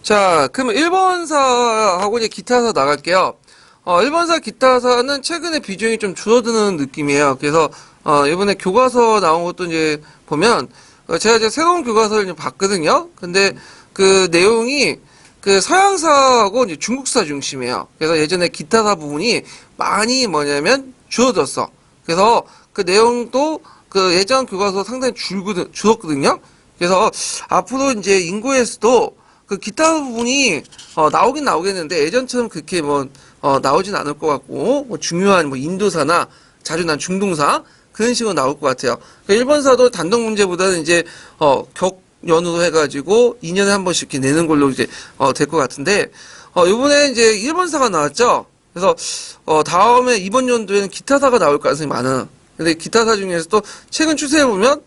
자, 그러면 일본사하고 이제 기타사 나갈게요. 일본사 기타사는 최근에 비중이 좀 줄어드는 느낌이에요. 그래서, 이번에 교과서 나온 것도 이제 보면, 제가 이제 새로운 교과서를 이제 봤거든요. 근데 그 내용이 그 서양사하고 이제 중국사 중심이에요. 그래서 예전에 기타사 부분이 많이 뭐냐면 줄어들었어. 그래서 그 내용도 그 예전 교과서 상당히 줄었거든요. 그래서 앞으로 이제 인구에서도 그 기타 부분이 나오긴 나오겠는데 예전처럼 그렇게 뭐 나오진 않을 것 같고 뭐 중요한 뭐 인도사나 자주 난 중동사 그런 식으로 나올 것 같아요. 그러니까 일본사도 단독 문제보다는 이제 격연으로 해가지고 2년에 한 번씩 이렇게 내는 걸로 이제 될 것 같은데 이번에 이제 일본사가 나왔죠. 그래서 다음에 이번 연도에는 기타사가 나올 가능성이 많아요. 근데 기타사 중에서도 최근 추세에 보면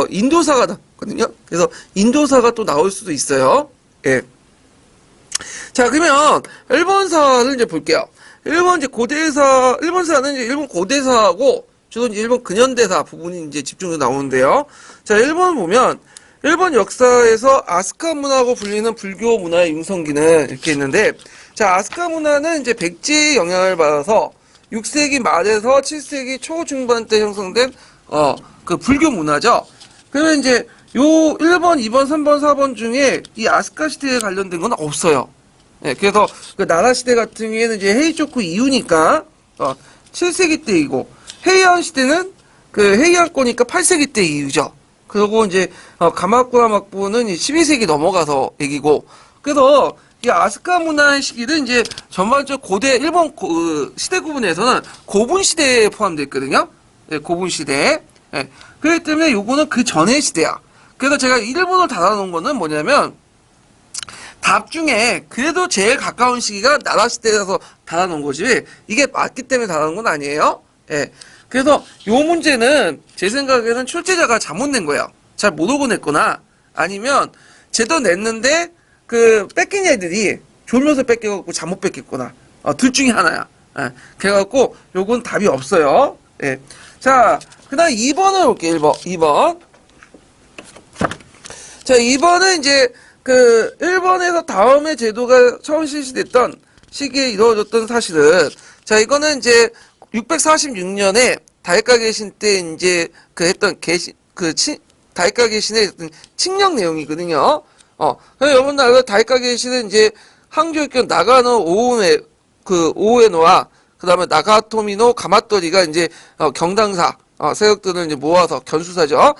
인도사가 나왔거든요. 그래서 인도사가 또 나올 수도 있어요. 예. 자, 그러면 일본사를 이제 볼게요. 일본사는 이제 일본 고대사하고 주로 이제 일본 근현대사 부분이 이제 집중해서 나오는데요. 자, 일본 보면 일본 역사에서 아스카 문화라고 불리는 불교 문화의 융성기는 이렇게 있는데, 자, 아스카 문화는 이제 백제의 영향을 받아서 6세기 말에서 7세기 초중반 때 형성된 그 불교 문화죠. 그러면 이제 요 1번, 2번, 3번, 4번 중에 이 아스카 시대에 관련된 건 없어요. 예, 그래서 그 나라 시대 같은 경우에는 이제 헤이쇼쿠 이후니까 7세기 때이고 헤이안 시대는 그 헤이안 거니까 8세기 때 이후죠. 그리고 이제 가마쿠라 막부는 12세기 넘어가서 얘기고, 그래서 이 아스카 문화의 시기는 이제 전반적 고대 일본 시대 구분에서는 고분 시대에 포함되어 있거든요. 예, 고분 시대. 예, 그렇기 때문에 요거는 그 전의 시대야. 그래서 제가 일본어를 달아놓은 거는 뭐냐면 답 중에 그래도 제일 가까운 시기가 나라 시대라서 달아놓은 거지 이게 맞기 때문에 달아놓은 건 아니에요. 예. 그래서 요 문제는 제 생각에는 출제자가 잘못 낸 거예요. 잘 모르고 냈거나 아니면 제대로 냈는데 그 뺏긴 애들이 졸면서 뺏겨갖고 잘못 뺏겼거나 둘 중에 하나야. 예. 그래갖고 요건 답이 없어요. 예. 자, 그 다음 2번을 볼게요. 2번. 자, 2번은 이제 그 일본에서 다음에 제도가 처음 실시됐던 시기에 이루어졌던 사실은, 자, 이거는 이제 646년에 다이카 계신 때 이제 그 했던 다이카 계신의 칙령 내용이거든요. 그래서 여러분들 알고 다이카 계신은 이제 항교육견 나가노 오우에노와 그다음에 나가토미노 가마토리가 이제 경당사 세력들을 이제 모아서 견수사죠.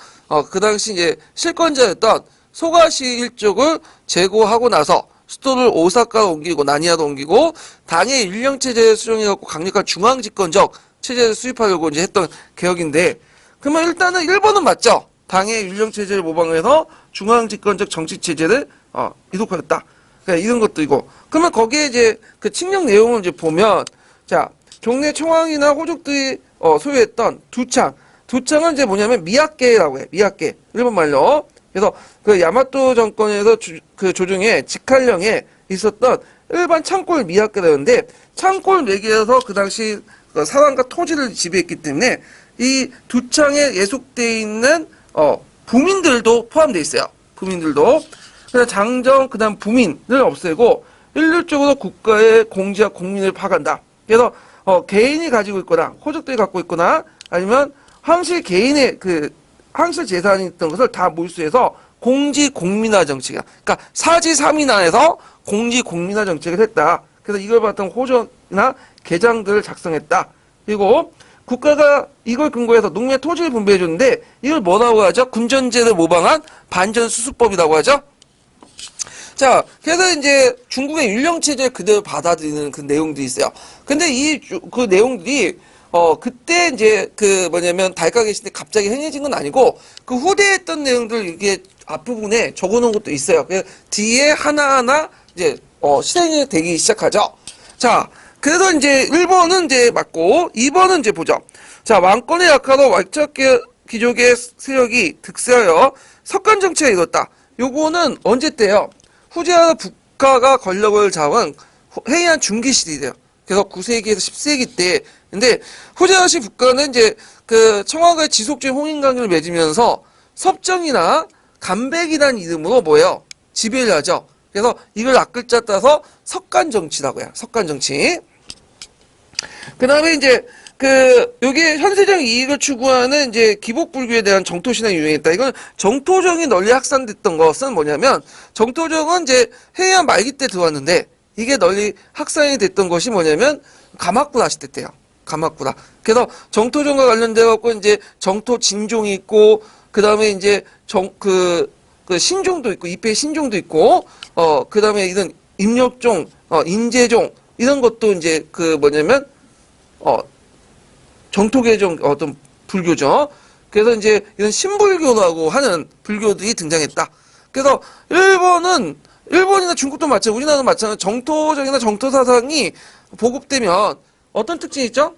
그 당시 이제 실권자였던 소가시 일족을 제고하고 나서 수도를 오사카로 옮기고 나니아로 옮기고 당의 일령 체제를 수령해갖고 강력한 중앙 집권적 체제를 수립하려고 이제 했던 개혁인데, 그러면 일단은 1번은 맞죠. 당의 일령 체제를 모방해서 중앙 집권적 정치 체제를 이룩하였다. 그러니까 이런 것도 있고. 그러면 거기에 이제 그 칙령 내용을 이제 보면, 자, 종래 총왕이나 호족들이 소유했던 두창은 이제 뭐냐면 미야케라고 해. 미야케. 일본 말로. 그래서 그 야마토 정권에서 그 조정에 직할령에 있었던 일반 창골 미야케라는데, 창골 매개에서 그 당시 사람과 토지를 지배했기 때문에 이 두창에 예속돼 있는 부민들도 포함되어 있어요. 부민들도. 그래서 장정 그다음 부민을 없애고 일률적으로 국가의 공지와 국민을 파간다. 그래서 개인이 가지고 있거나 호족들이 갖고 있거나 아니면 황실 개인의 그 황실 재산이 있던 것을 다 몰수해서 공지 공민화 정책이야. 그러니까 사지 삼인화해서 공지 공민화 정책을 했다. 그래서 이걸 바탕 호전이나 개장들을 작성했다. 그리고 국가가 이걸 근거해서 농민 토지를 분배해 줬는데 이걸 뭐라고 하죠? 군전제를 모방한 반전수수법이라고 하죠. 자, 그래서 이제 중국의 율령체제를 그대로 받아들이는 그 내용들이 있어요. 근데 그 내용들이 그때 이제 그 뭐냐면 다이카 계실 때 갑자기 행해진 건 아니고 그 후대에 했던 내용들 이게 앞부분에 적어놓은 것도 있어요. 그래서 뒤에 하나하나 이제 실행이 되기 시작하죠. 자, 그래서 이제 1번은 이제 맞고 2번은 이제 보죠. 자, 왕권의 약화로 왕적 귀족의 세력이 득세하여 석관 정치가 이뤘다. 요거는 언제 때요? 후지와 북가가 권력을 잡은 헤이안 중기 시대예요. 그래서 9세기에서 10세기 때. 근데 후지와시 북가는 이제 그 청와과의 지속적인 홍인관계를 맺으면서 섭정이나 감백이라는 이름으로 뭐예요? 지배를 하죠. 그래서 이걸 앞글자 따서 석간정치라고 해요. 석간정치. 그 다음에 이제 요게 현세적 이익을 추구하는 이제 기복불교에 대한 정토신앙이 유행했다. 이건 정토정이 널리 확산됐던 것은 뭐냐면, 정토정은 이제 해야 말기 때 들어왔는데, 이게 널리 확산이 됐던 것이 뭐냐면, 가마쿠라 시대 때요. 가마쿠라. 그래서 정토정과 관련돼갖고 이제 정토 진종이 있고, 그 다음에 이제 그 신종도 있고, 입회 신종도 있고, 그 다음에 이런 임력종, 인재종, 이런 것도 이제 뭐냐면, 정토계종 어떤 불교죠. 그래서 이제 이런 신불교라고 하는 불교들이 등장했다. 그래서 일본이나 중국도 마찬가지, 우리나라도 마찬가지, 정토적이나 정토 사상이 보급되면 어떤 특징이 있죠?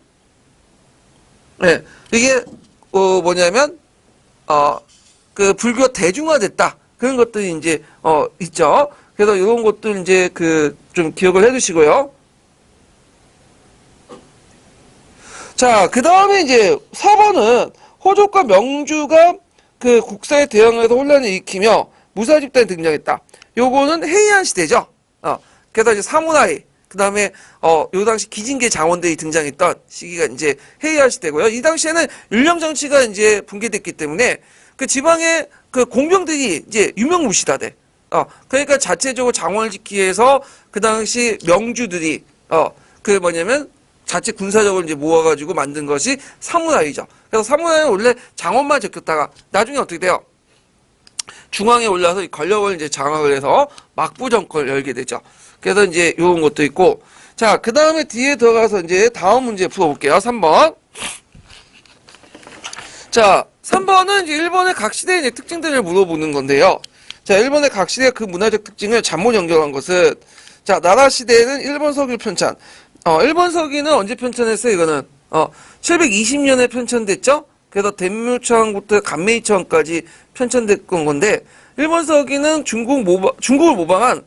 네, 이게 뭐냐면 그 불교가 대중화됐다. 그런 것들이 이제 있죠. 그래서 이런 것들 이제 좀 기억을 해두시고요. 자, 그 다음에 이제 4번은 호족과 명주가 그 국사에 대응해서 혼란을 일으키며 무사 집단이 등장했다. 요거는 헤이안 시대죠. 그래서 이제 사무라이, 그 다음에 요 당시 기진계 장원들이 등장했던 시기가 이제 헤이안 시대고요. 이 당시에는 율령 정치가 이제 붕괴됐기 때문에 그 지방의 그 공병들이 이제 유명무시다 돼. 그러니까 자체적으로 장원을 지키기 위해서 그 당시 명주들이 뭐냐면 자체 군사적으로 이제 모아가지고 만든 것이 사무라이죠. 그래서 사무라이는 원래 장원만 지켰다가 나중에 어떻게 돼요? 중앙에 올라서 권력을 이제 장악을 해서 막부 정권을 열게 되죠. 그래서 이제 요런 것도 있고. 자, 그 다음에 뒤에 들어가서 이제 다음 문제 풀어볼게요. 3번. 자, 3번은 이제 일본의 각 시대의 특징들을 물어보는 건데요. 자, 일본의 각 시대의 그 문화적 특징을 잘못 연결한 것은, 자, 나라 시대에는 일본 서기를 편찬. 일본 서기는 언제 편찬했어요? 이거는 720년에 편찬됐죠. 그래서 덴묘창부터 간메이창까지 편찬됐던 건데, 일본 서기는 중국을 모방한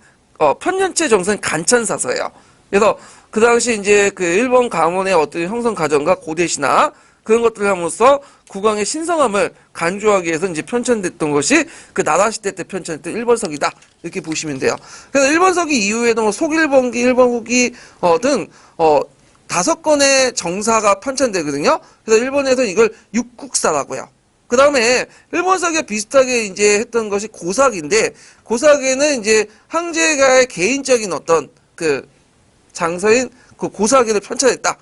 편년체 정선 간찬사서예요. 그래서 그 당시 이제 그 일본 가문의 어떤 형성 과정과 고대 신화 그런 것들을 함으로써 국왕의 신성함을 간주하기 위해서 이제 편찬됐던 것이 그 나라 시대 때 편찬했던 일본 서기다. 이렇게 보시면 돼요. 그래서 일본 서기 이후에도 뭐 속일본기, 일본 후기 등 5건의 정사가 편찬되거든요. 그래서 일본에서 이걸 육국사라고 해요. 그 다음에 일본 서기가 비슷하게 이제 했던 것이 고사기인데, 고사기는 이제 황제가의 개인적인 어떤 그 장서인 그 고사기를 편찬했다.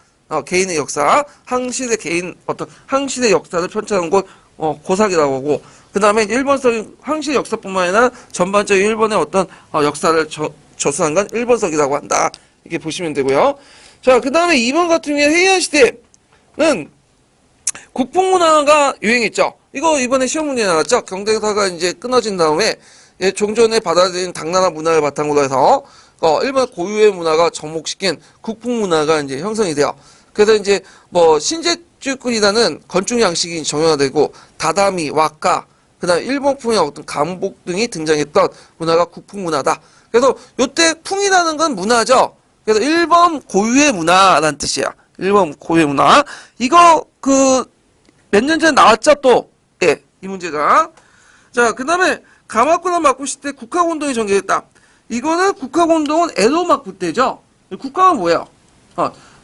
개인의 역사, 항시대 개인 어떤 항시대 역사를 편찬한 것 고사기라고 하고, 그 다음에 일본 서기 항시대 역사뿐만 아니라 전반적인 일본의 어떤 역사를 저술한 건 일본 서기라고 한다. 이렇게 보시면 되고요. 자, 그 다음에 2번 같은 경우에 헤이안 시대는 국풍문화가 유행했죠. 이거 이번에 시험 문제 나왔죠. 경쟁사가 이제 끊어진 다음에 종전에 받아들인 당나라 문화를 바탕으로 해서 일본 고유의 문화가 접목시킨 국풍문화가 이제 형성이 돼요. 그래서 이제 뭐 신제주권이라는 건축 양식이 정형화되고 다다미, 와카, 그다음 일본풍의 어떤 간복 등이 등장했던 문화가 국풍문화다. 그래서 요때 풍이라는 건 문화죠. 그래서 일본 고유의 문화라는 뜻이야. 일본 고유의 문화. 이거 몇 년 전에 나왔죠 또. 예, 이 문제가. 자, 그 다음에 가마쿠라 막부 시대 국학운동이 전개됐다. 이거는 국학운동은 에도 막부 때죠. 국학은 뭐예요?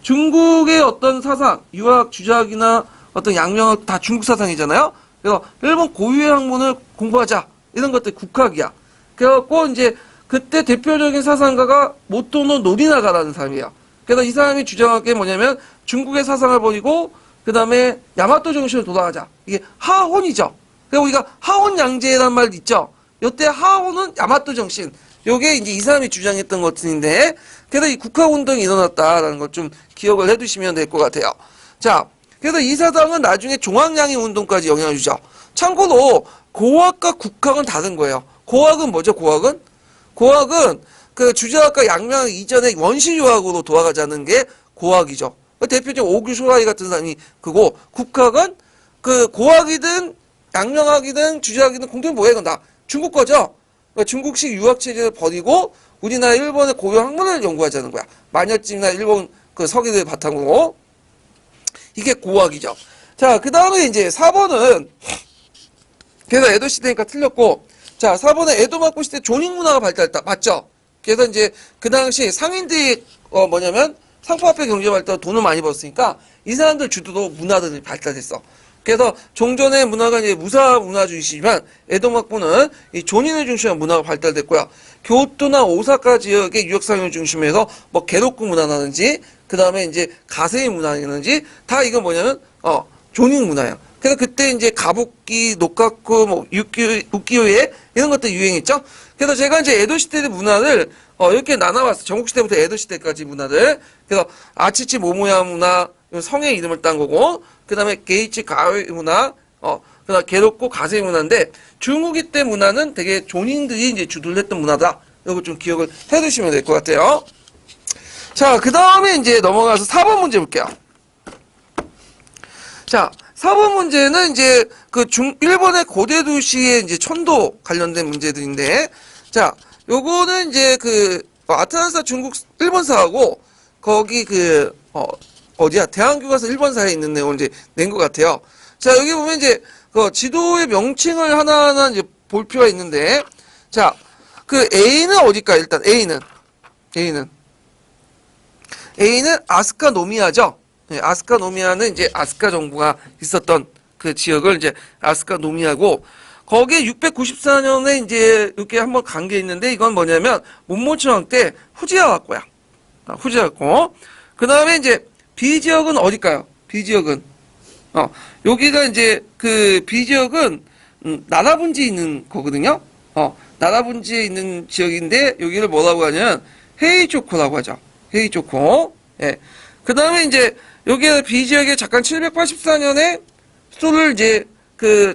중국의 어떤 사상, 유학, 주작이나 어떤 양명학 다 중국 사상이잖아요. 그래서 일본 고유의 학문을 공부하자. 이런 것들 국학이야. 그래갖고 이제 그때 대표적인 사상가가 모토노 노리나가라는 사람이에요. 그래서 이 사람이 주장한 게 뭐냐면 중국의 사상을 버리고 그 다음에 야마토 정신으로 돌아가자. 이게 하혼이죠. 그리고 우리가 하혼 양제란 말 있죠. 이때 하혼은 야마토 정신. 요게 이제 이 사람이 주장했던 것들인데, 그래서 이 국학운동이 일어났다라는 걸 좀 기억을 해두시면 될 것 같아요. 자, 그래서 이 사상은 나중에 종합양의 운동까지 영향을 주죠. 참고로 고학과 국학은 다른 거예요. 고학은 뭐죠? 고학은 그 주자학과 양명학 이전에 원시유학으로 돌아가자는 게 고학이죠. 대표적으로 오규쇼라이 같은 사람이 그고, 국학은 그 고학이든 양명학이든 주자학이든 공통이 뭐예요? 이건 다 중국 거죠. 그러니까 중국식 유학 체제를 버리고 우리나라 일본의 고유 학문을 연구하자는 거야. 마녀찜이나 일본 그 서기들 바탕으로. 이게 고학이죠. 자, 그 다음에 이제 4번은 그래서 에도 시대니까 틀렸고, 자, 4번에 에도막고 시대 조직 문화가 발달했다. 맞죠? 그래서 이제 그 당시 상인들이 뭐냐면 상품화폐 경제 발달 돈을 많이 벌었으니까 이 사람들 주도로 문화들이 발달했어. 그래서 종전의 문화가 이제 무사 문화주의지만 에도막고는 이 존인을 중심으로 문화가 발달됐고요. 교토나 오사카 지역의 유역상을 중심해서 뭐 게로쿠 문화라든지 그 다음에 이제 가세이 문화라든지 다 이건 뭐냐면 존인 문화야. 그래서 그때 이제 가부키, 노카쿠, 뭐 우키요에 이런 것들 유행했죠. 그래서 제가 이제 에도 시대의 문화를 이렇게 나눠봤어. 전국 시대부터 에도 시대까지 문화들. 그래서 아치치 모모야 문화, 성의 이름을 딴 거고, 그 다음에 게이치 가오이 문화, 그 다음 게로쿠 가세이 문화인데, 중후기 때 문화는 되게 존인들이 이제 주도를 했던 문화다. 이거 좀 기억을 해 두시면 될 것 같아요. 자, 그 다음에 이제 넘어가서 4번 문제 볼게요. 자, 4번 문제는 이제 일본의 고대 도시의 이제 천도 관련된 문제들인데, 자, 요거는 이제 아틀란티스 중국 일본사하고 거기 어디야? 대한교과서 일본사에 있는 내용을 이제 낸 것 같아요. 자, 여기 보면 이제 지도의 명칭을 하나하나 이제 볼 필요가 있는데, 자, A는 어딜까? 일단 A는 아스카 노미야죠. 네, 아스카 노미야는 이제 아스카 정부가 있었던 그 지역을 이제 아스카 노미야고, 거기에 694년에 이제 이렇게 한번 간 게 있는데, 이건 뭐냐면 문모청왕 때 후지야와코야. 후지야와코. 그 다음에 이제 B 지역은 어딜까요? B 지역은 여기가 이제 B 지역은 나라분지에 있는 거거든요. 나라분지에 있는 지역인데 여기를 뭐라고 하냐면 헤이초코라고 하죠. 헤이초코. 예. 그 다음에 이제 여기 B 지역에 잠깐 784년에 수도를 이제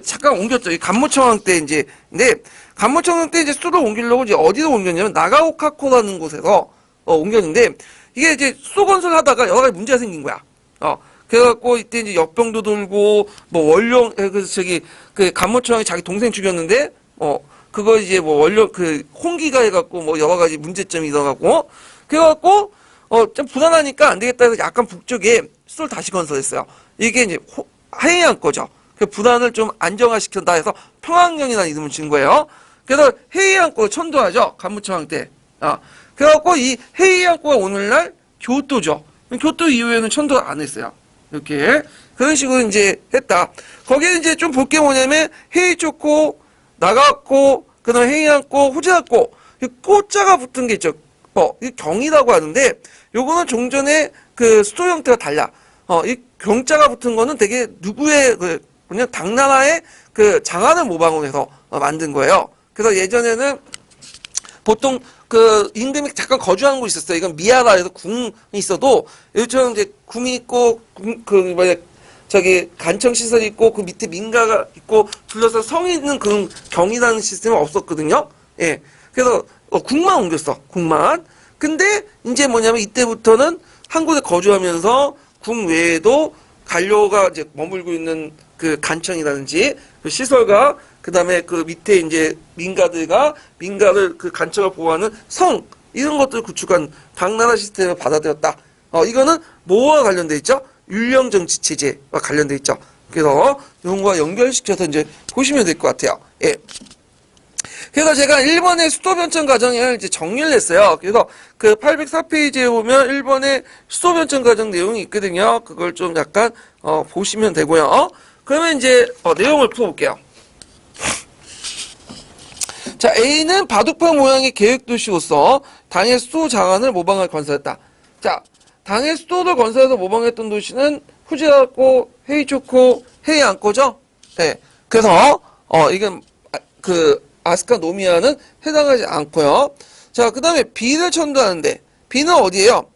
잠깐 옮겼죠. 이 간무청왕 때 이제. 근데 간무청왕 때 이제 수도를 옮기려고 이제 어디로 옮겼냐면 나가오카코라는 곳에서 옮겼는데, 이게 이제 수도 건설하다가 여러 가지 문제가 생긴 거야. 그래갖고 이때 이제 역병도 돌고 뭐 원룡 그래서 간무청왕이 자기 동생 죽였는데 그거 이제 뭐 원룡 홍기가 해갖고 뭐 여러 가지 문제점이 일어나고, 그래갖고 좀 불안하니까 안 되겠다 해서 약간 북쪽에 수도를 다시 건설했어요. 이게 이제 해이안 거죠. 그 불안을 좀 안정화시킨다 해서 평안령이라는 이름을 진 거예요. 그래서 해이안 거 천도하죠. 간무청왕 때. 그래갖고 이 헤이안코가 오늘날 교토죠. 교토 이후에는 천도 안 했어요. 이렇게. 그런 식으로 이제 했다. 거기에 이제 좀 볼 게 뭐냐면, 헤이초코, 나가코, 그 다음에 헤이안코, 후지야코. 이 꼬자가 붙은 게 있죠. 이 경이라고 하는데, 요거는 종전의 수도 형태가 달라. 이 경자가 붙은 거는 되게 누구의, 그냥 당나라의 장안을 모방을 해서 만든 거예요. 그래서 예전에는 보통 임금이 잠깐 거주하는 곳이 있었어요. 이건 미야라에서 궁이 있어도, 요즘처럼 이제 궁이 있고, 간청 시설이 있고, 그 밑에 민가가 있고, 둘러서 성이 있는 그런 경이라는 시스템은 없었거든요. 예. 그래서, 궁만 옮겼어. 궁만. 근데, 이제 뭐냐면, 이때부터는 한 곳에 거주하면서, 궁 외에도 관료가 이제 머물고 있는 간청이라든지, 시설과, 그 다음에 밑에 이제 민가를 간청을 보호하는 성, 이런 것들을 구축한 당나라 시스템을 받아들였다. 이거는 뭐와 관련돼 있죠? 율령정치 체제와 관련돼 있죠. 그래서 이런 거와 연결시켜서 이제 보시면 될 것 같아요. 예. 그래서 제가 일본의 수도 변천 과정을 이제 정리를 했어요. 그래서 804페이지에 보면 일본의 수도 변천 과정 내용이 있거든요. 그걸 좀 약간 보시면 되고요. 그러면 이제 내용을 풀어볼게요. 자, A는 바둑판 모양의 계획도시로서 당의 수도 장안을 모방하여 건설했다. 자, 당의 수도를 건설해서 모방했던 도시는 후지야코, 헤이초코, 헤이안코죠? 네. 그래서, 이건, 아스카 노미야는 해당하지 않고요. 자, 그 다음에 B를 천도하는데, B는 어디예요?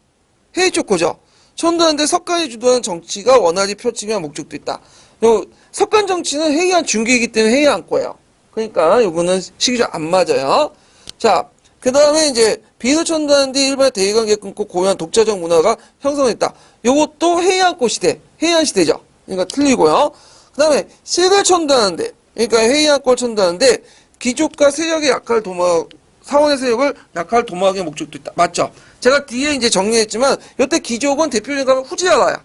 헤이초코죠? 천도하는데 석간이 주도하는 정치가 원활히 펼치면 목적도 있다. 요, 석간 정치는 헤이안 중기이기 때문에 헤이안코예요. 그러니까 요거는 시기적 안 맞아요. 자, 그 다음에 이제 B를 천도하는데 일반의 대의관계 끊고 고유한 독자적 문화가 형성했다. 요것도 헤이안코 시대, 헤이안 시대죠. 그러니까 틀리고요. 그 다음에 C를 천도하는데, 그러니까 헤이안코를 천도하는데 귀족과 세력의 약할 도모하, 사원의 세력을 약할 도모하기의 목적도 있다. 맞죠? 제가 뒤에 이제 정리했지만 이때 귀족은 대표적으로 후지야라야.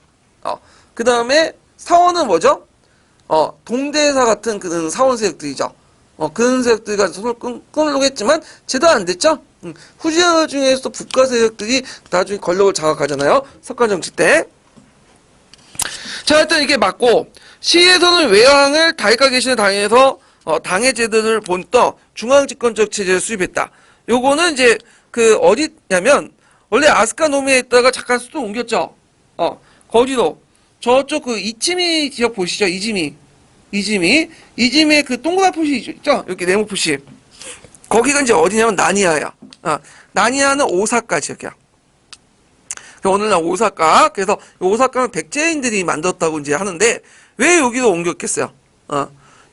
그 다음에 사원은 뭐죠? 동대사 같은 그런 사원 세력들이죠. 그런 세력들과 손을 끊으려고 했지만 제대로 안 됐죠. 후지자 중에서도 북가 세력들이 나중에 권력을 장악하잖아요. 석관 정치 때. 자, 일단 이게 맞고, 시에서는 외왕을 다이카 계시는 당에서 당의 제도를 본떠 중앙집권적 체제를 수립했다. 요거는 이제 어디냐면 원래 아스카 노미에 있다가 잠깐 수도 옮겼죠. 거기로 저쪽 이치미 지역 보시죠. 이지미의 그 동그란 표시 있죠. 이렇게 네모 표시. 거기가 이제 어디냐면 나니아야. 나니아는 오사카 지역이야. 오늘날 오사카. 그래서 오사카는 백제인들이 만들었다고 이제 하는데 왜 여기로 옮겼겠어요?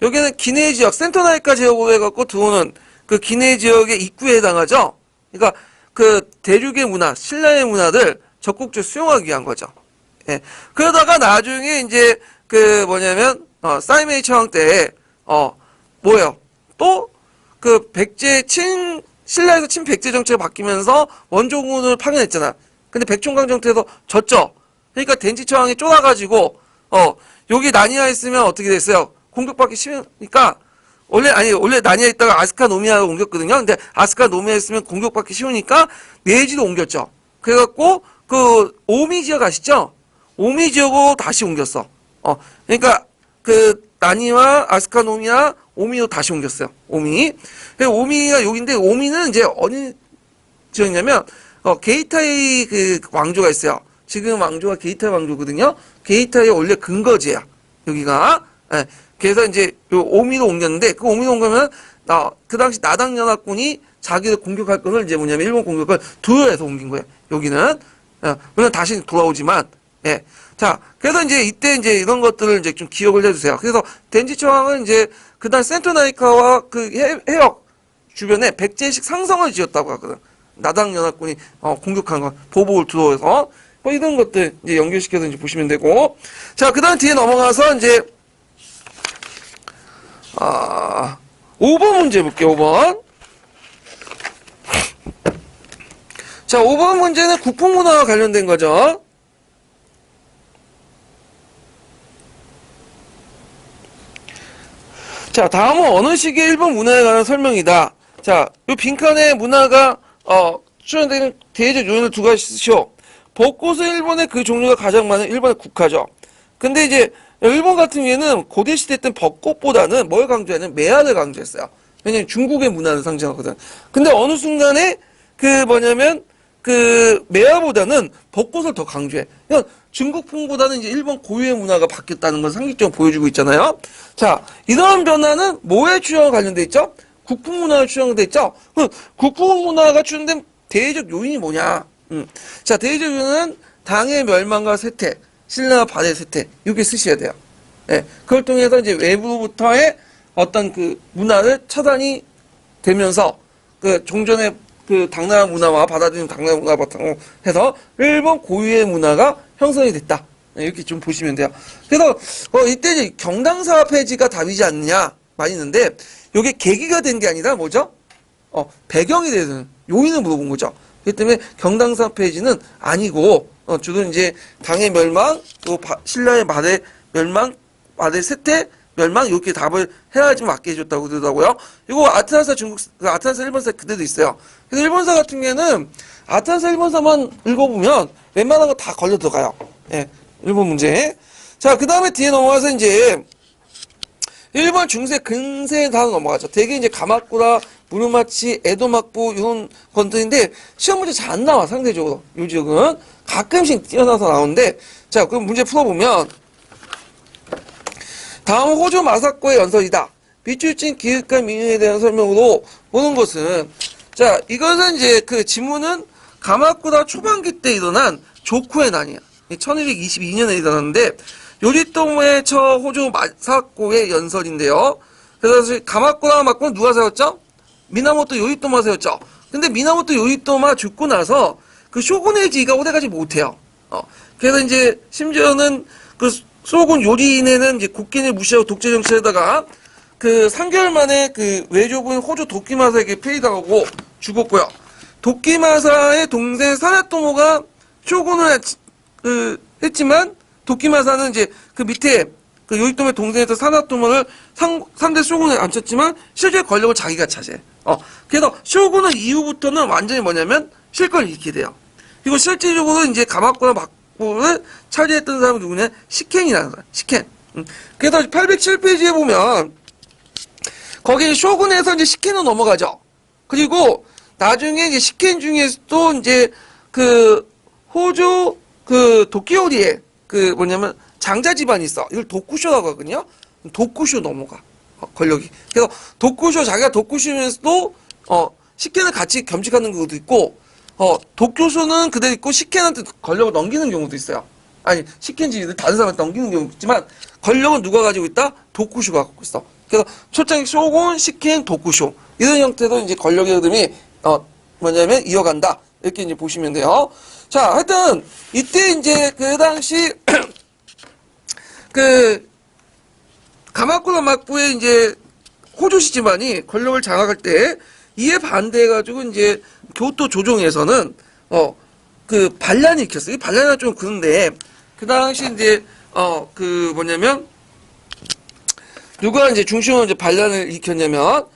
여기는 기내 지역, 센터나이카 지역으로 해갖고 들어오는 그 기내 지역의 입구에 해당하죠? 그러니까 그 대륙의 문화, 신라의 문화를 적극적으로 수용하기 위한 거죠. 예. 그러다가 나중에 이제 사이메이 처왕 때, 뭐예요? 또 그 신라에서 친백제 정책이 바뀌면서 원조군을 파견했잖아. 근데 백총강 정태에서 졌죠. 그러니까 덴지 처왕이 쫄아가지고, 여기 나니아에 있으면 어떻게 됐어요? 공격받기 쉬우니까, 원래 나니아에 있다가 아스카 노미아로 옮겼거든요. 근데 아스카 노미아에 있으면 공격받기 쉬우니까 네지로 옮겼죠. 그래갖고, 오미 지역 아시죠? 오미 지역으로 다시 옮겼어. 그러니까, 나니와 아스카 노미아, 오미로 다시 옮겼어요. 오미가 여기인데, 오미는 이제 어느 지역이냐면, 게이타이 왕조가 있어요. 지금 왕조가 게이타이 왕조거든요. 게이타이의 원래 근거지야. 여기가. 예. 그래서 이제 요 오미로 옮겼는데 그 오미로 옮기면 그 당시 나당연합군이 자기를 공격할 것을 이제 뭐냐면 일본 공격을 두려워해서 옮긴 거예요. 여기는. 물론 다시 돌아오지만. 예. 자, 그래서 이제 이때 이제 이런 것들을 이제 좀 기억을 해주세요. 그래서 덴지초 왕은 이제 그다음 센토나이카와 해역 주변에 백제식 상성을 지었다고 하거든. 나당연합군이 공격한 거 보복을 두려워해서 뭐 이런 것들 이제 연결시켜서 이제 보시면 되고. 자, 그다음 뒤에 넘어가서 이제 5번 문제 볼게요. 5번. 자, 5번 문제는 국뽕문화와 관련된 거죠. 자, 다음은 어느 시기의 일본 문화에 관한 설명이다. 자, 요 빈칸에 문화가 출연되는 대외적 요인을 두 가지 쓰시오. 벚꽃은 일본의 그 종류가 가장 많은 일본의 국화죠. 근데 이제 일본 같은 경우에는 고대 시대 때는 벚꽃보다는 뭘 강조하냐면 매화를 강조했어요. 왜냐면 중국의 문화를 상징하거든. 근데 어느 순간에 매화보다는 벚꽃을 더 강조해. 그러니까 중국풍보다는 이제 일본 고유의 문화가 바뀌었다는 걸 상징적으로 보여주고 있잖아요. 자, 이러한 변화는 뭐에 추정과 관련돼 있죠? 국풍 문화에 추정돼 있죠? 국풍 문화가 추정된 대외적 요인이 뭐냐? 자, 대외적 요인은 당의 멸망과 쇠퇴, 신라와 발해의 쇠퇴, 이렇게 쓰셔야 돼요. 예, 그걸 통해서 이제 외부부터의 어떤 문화를 차단이 되면서 종전의 당나라 문화와 받아들이는 당나라 문화 바탕으로 해서 일본 고유의 문화가 형성이 됐다. 이렇게 좀 보시면 돼요. 그래서 이때 이제 경당사 폐지가 답이지 않느냐 많이 있는데 이게 계기가 된 게 아니라 뭐죠? 배경이 되는 요인을 물어본 거죠. 그렇기 때문에 경당사 폐지는 아니고 주로 이제 당의 멸망, 또 신라의 말의 멸망, 말의 쇠퇴, 멸망 이렇게 답을 해야지 맞게 해줬다고 그러더라고요. 이거 아트라사 아트라사 일본사 그대로 있어요. 그래서 일본사 같은 경우에는 아트라사 일본사만 읽어보면 웬만한 거 다 걸려 들어가요. 예, 일본 문제. 자, 그 다음에 뒤에 넘어가서 이제 일본 중세 근세에 다 넘어가죠. 대개 이제 가마쿠라, 무르마치, 에도막부 이런 것들인데 시험 문제 잘 안 나와 상대적으로. 요 지역은 가끔씩 뛰어나서 나오는데 자, 그럼 문제 풀어보면 다음 호조 마사코의 연설이다. 비추진 기획과 민요에 대한 설명으로 보는 것은 자, 이것은 이제 지문은 가마쿠라 초반기 때 일어난 조쿠의 난이야. 1222년에 일어났는데 요리토모의 처 호조 마사코의 연설인데요. 그래서 가마쿠라 마코는 누가 세웠죠? 미나모토 요리토마 세웠죠. 근데 미나모토 요리토마 죽고 나서 쇼군의 지위가 오래가지 못해요. 그래서 이제 심지어는 쇼군 요리인에는 이제 국민을 무시하고 독재 정치에다가 3개월 만에 외조부인 호조 도끼마사에게 폐위당하고 죽었고요. 도끼마사의 동생 사나토모가 쇼군을 했지만 도끼마사는 이제 밑에 그 요이토미 동생에서 사나토모를 상대 쇼군에 앉혔지만 실제 권력을 자기가 차지해. 그래서 쇼군은 이후부터는 완전히 뭐냐면 실권을 잃게 돼요. 그리고 실질적으로 이제 가마쿠라 막부를 차지했던 사람이 누구냐? 시켄이라는 사람. 시켄. 그래서 807페이지에 보면 거기 쇼군에서 이제 시켄으로 넘어가죠. 그리고 나중에 이제 시켄 중에서도 이제 그 호조 그 도키오리에 그 뭐냐면 장자 집안이 있어. 이걸 도쿠쇼라고 하거든요. 도쿠쇼 넘어가. 권력이. 그래서 도쿠쇼 자기가 도쿠쇼면서도 시켄을 같이 겸직하는 경우도 있고 도쿄쇼는 그대로 있고 시켄한테 권력을 넘기는 경우도 있어요. 아니 시켄지 다른 사람한테 넘기는 경우도 있지만 권력은 누가 가지고 있다? 도쿠쇼가 갖고 있어. 그래서 초창기 쇼군, 시켄, 도쿠쇼 이런 형태로 이제 권력의 흐름이 뭐냐면 이어간다 이렇게 이제 보시면 돼요. 자, 하여튼 이때 이제 그 당시 그 가마쿠라 막부의 이제 호조시 집안이 권력을 장악할 때 이에 반대해가지고 이제 교토 조정에서는 그 반란이 일으켰어요. 이 반란이 좀 그런데 그 당시 이제 그 뭐냐면 누가 이제 중심으로 이제 반란을 일으켰냐면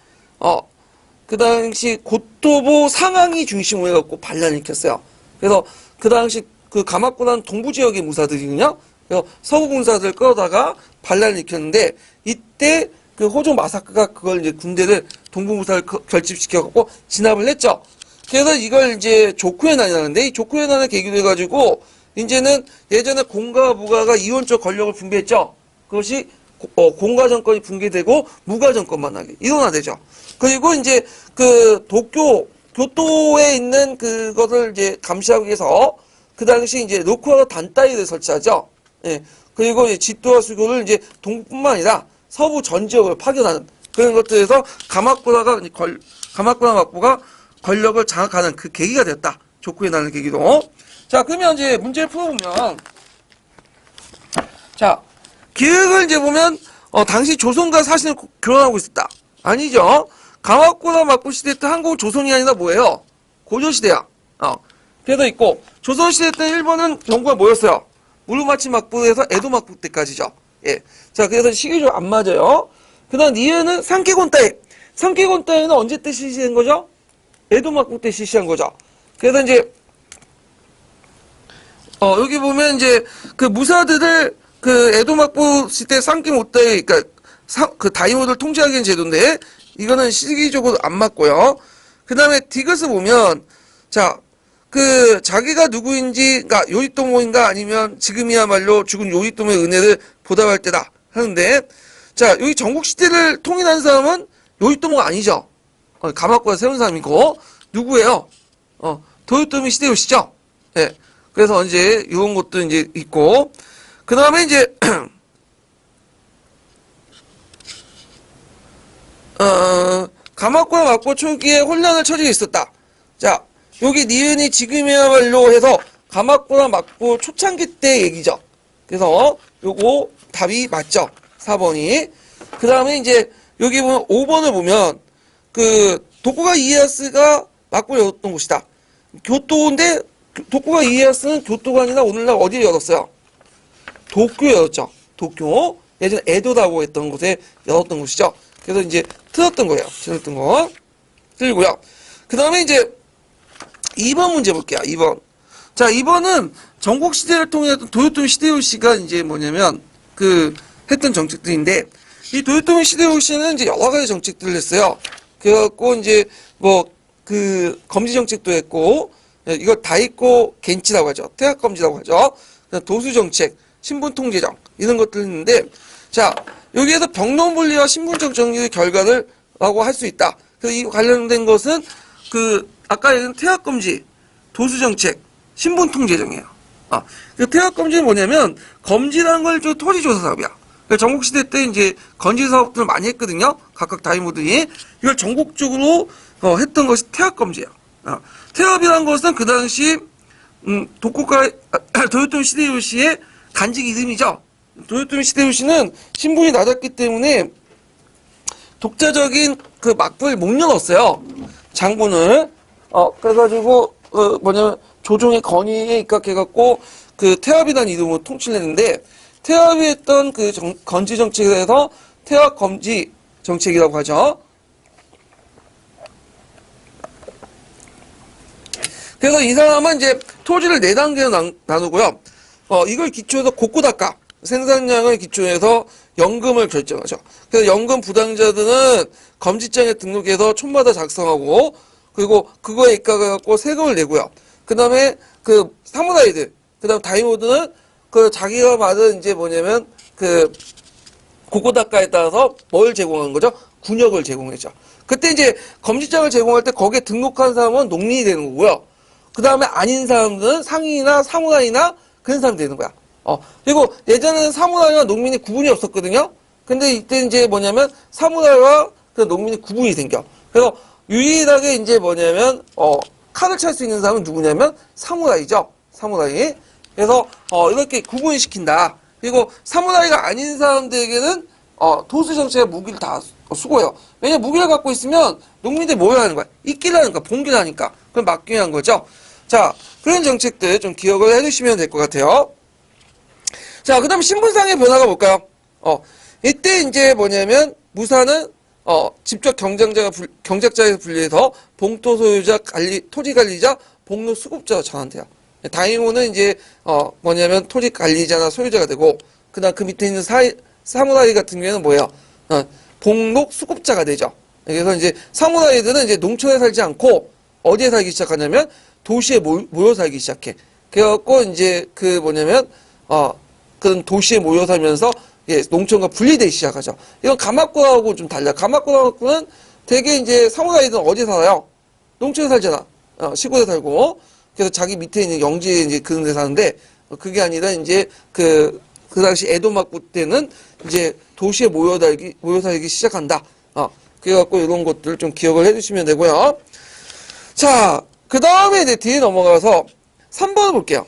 그 당시 고토보 상황이 중심으로 해갖고 반란을 일으켰어요. 그래서 그 당시 그 가마쿠라는 동부 지역의 무사들이거든요. 그래서 서부 군사들을 끌어다가 반란을 일으켰는데 이때 그 호조 마사크가 그걸 이제 군대를 동부 무사를 결집시켜갖고 진압을 했죠. 그래서 이걸 이제 조쿠의 난이라는데 이 조쿠의 난을 계기로 해가지고 이제는 예전에 공가와 무가가 이원적 권력을 분배했죠. 그것이 공가 정권이 붕괴되고 무가 정권만 하게 일원화되죠. 그리고 이제 그 교토에 있는 그것을 이제 감시하기 위해서 그 당시 이제 로쿠하라 단따이를 설치하죠. 예. 그리고 이제 지도와 수교를 이제 동뿐만 아니라 서부 전 지역을 파견하는 그런 것들에서 가마쿠라 막부가 권력을 장악하는 그 계기가 되었다. 조쿠에 나는 계기도. 자, 그러면 이제 문제를 풀어보면, 자, 기획을 이제 보면, 당시 조선과 사실은 결혼하고 있었다. 아니죠. 가마쿠라 막부 시대 때 한국은 조선이 아니라 뭐예요? 고조시대야. 그래서 있고, 조선시대 때 일본은 정부가 뭐였어요? 무르마치 막부에서 에도 막부 때까지죠. 예. 자, 그래서 시기적으로 안 맞아요. 그 다음, 니에는 상케곤 따위. 상케곤 따위는 언제 때 실시한 거죠? 에도 막부 때 실시한 거죠. 그래서 이제, 여기 보면 이제, 그 무사들을 그 에도 막부 시대 상케곤 따위, 그니까, 그 다이모를 통제하기 위한 제도인데, 이거는 시기적으로 안 맞고요. 그 다음에 디귿을 보면, 자, 그 자기가 누구인지, 그러니까 요리토모인가 아니면 지금이야말로 죽은 요리토모의 은혜를 보답할 때다 하는데, 자, 여기 전국 시대를 통일한 사람은 요리토모가 아니죠. 가마쿠라 세운 사람이고 누구예요? 도요토미 히데요시죠. 예. 그래서 이제 이런 것도 이제 있고, 그 다음에 이제 가마쿠라 막부 초기에 혼란을 처지고 있었다. 자. 여기 니은이 지금이야말로 해서 가마쿠라 막부 초창기 때 얘기죠. 그래서 요거 답이 맞죠. 4번이. 그 다음에 이제 여기 보면 5번을 보면 그 도쿠가 이에야스가 막부를 열었던 곳이다. 교토인데 도쿠가 이에야스는 교토가 아니라 오늘날 어디에 열었어요? 도쿄에 열었죠. 도쿄. 예전에 에도라고 했던 곳에 열었던 곳이죠. 그래서 이제 틀었던 거예요. 틀었던 거. 틀리고요. 그 다음에 이제 2번 문제 볼게요. 2번. 자, 2번은 전국 시대를 통해서 도요토미 히데요시가 이제 뭐냐면 그 했던 정책들인데 이 도요토미 히데요시는 이제 여러 가지 정책들을 했어요. 그래갖고 이제 뭐 그 검지 정책도 했고 이걸 다이코 겐치라고 하죠. 퇴학 검지라고 하죠. 도수 정책, 신분 통제정 이런 것들을 했는데 자, 여기에서 병론 분리와 신분적 정리의 결과를 라고 할 수 있다. 그래서 이 관련된 것은 그 아까 얘기한 퇴학검지, 도수정책, 신분통제정이에요. 그 퇴학검지는 뭐냐면, 검지라는 걸 토지조사 사업이야. 그러니까 전국시대 때 이제 건지 사업들을 많이 했거든요. 각각 다이모들이. 이걸 전국적으로 했던 것이 퇴학검지예요. 퇴학이라는 것은 그 당시, 도요토미 히데요시의 간직 이름이죠. 도요토미 히데요시는 신분이 낮았기 때문에 독자적인 그 막부를 못 열었어요. 장군을. 그래가지고, 뭐냐면, 조종의 건의에 입각해갖고, 그, 태압이라는 이름으로 통치를 했는데, 태압이 했던 그 건지 정책에서 태압 검지 정책이라고 하죠. 그래서 이 사람은 이제 토지를 4단계로 나누고요. 이걸 기초해서 곡구닥가 생산량을 기초해서 연금을 결정하죠. 그래서 연금 부담자들은 검지장에 등록해서 촌마다 작성하고, 그리고 그거에 입각해갖고 세금을 내고요. 그 다음에 그 사무라이들, 그 다음 다이모드는 그 자기가 받은 이제 뭐냐면 그 곡구닥가에 따라서 뭘 제공한 거죠? 군역을 제공했죠. 그때 이제 검지장을 제공할 때 거기에 등록한 사람은 농민이 되는 거고요. 그 다음에 아닌 사람들은 상인이나 사무라이나 그런 사람이 되는 거야. 그리고 예전에는 사무라이와 농민이 구분이 없었거든요. 근데 이때 이제 뭐냐면 사무라이와 그 농민이 구분이 생겨. 그래서 유일하게 이제 뭐냐면, 칼을 찰 수 있는 사람은 누구냐면 사무라이죠. 사무라이. 그래서, 이렇게 구분시킨다. 그리고 사무라이가 아닌 사람들에게는, 도수 정책의 무기를 다 수고해요. 왜냐면 무기를 갖고 있으면 농민들이 뭘 하는 거야? 잊기를 하는 거야. 봉기를 하니까. 그럼 막기를 한 거죠. 자, 그런 정책들 좀 기억을 해두시면 될 것 같아요. 자, 그 다음 신분상의 변화가 뭘까요? 이때 이제 뭐냐면, 무사는, 직접 경작자에서 분리해서 봉토 소유자, 토지 관리자, 복로 수급자로 전환돼요. 다이모는 이제, 뭐냐면, 토지 관리자나 소유자가 되고, 그 다음 그 밑에 있는 사무라이 같은 경우에는 뭐예요? 복록 수급자가 되죠. 그래서 이제 사무라이들은 이제 농촌에 살지 않고, 어디에 살기 시작하냐면, 도시에 모여 살기 시작해. 그래갖고, 이제, 그 뭐냐면, 그런 도시에 모여 살면서, 예, 농촌과 분리되기 시작하죠. 이건 가마꾸하고 좀 달라요. 가마꾸는 되게 이제 사무라이들은 어디 살아요? 농촌에 살잖아. 시골에 살고. 그래서 자기 밑에 있는 영지에 이제 그런 데 사는데, 그게 아니라 이제 그 당시 에도막부 때는 이제 도시에 모여 살기 시작한다. 그래갖고 이런 것들 좀 기억을 해주시면 되고요. 자, 그 다음에 이제 뒤에 넘어가서 3번을 볼게요.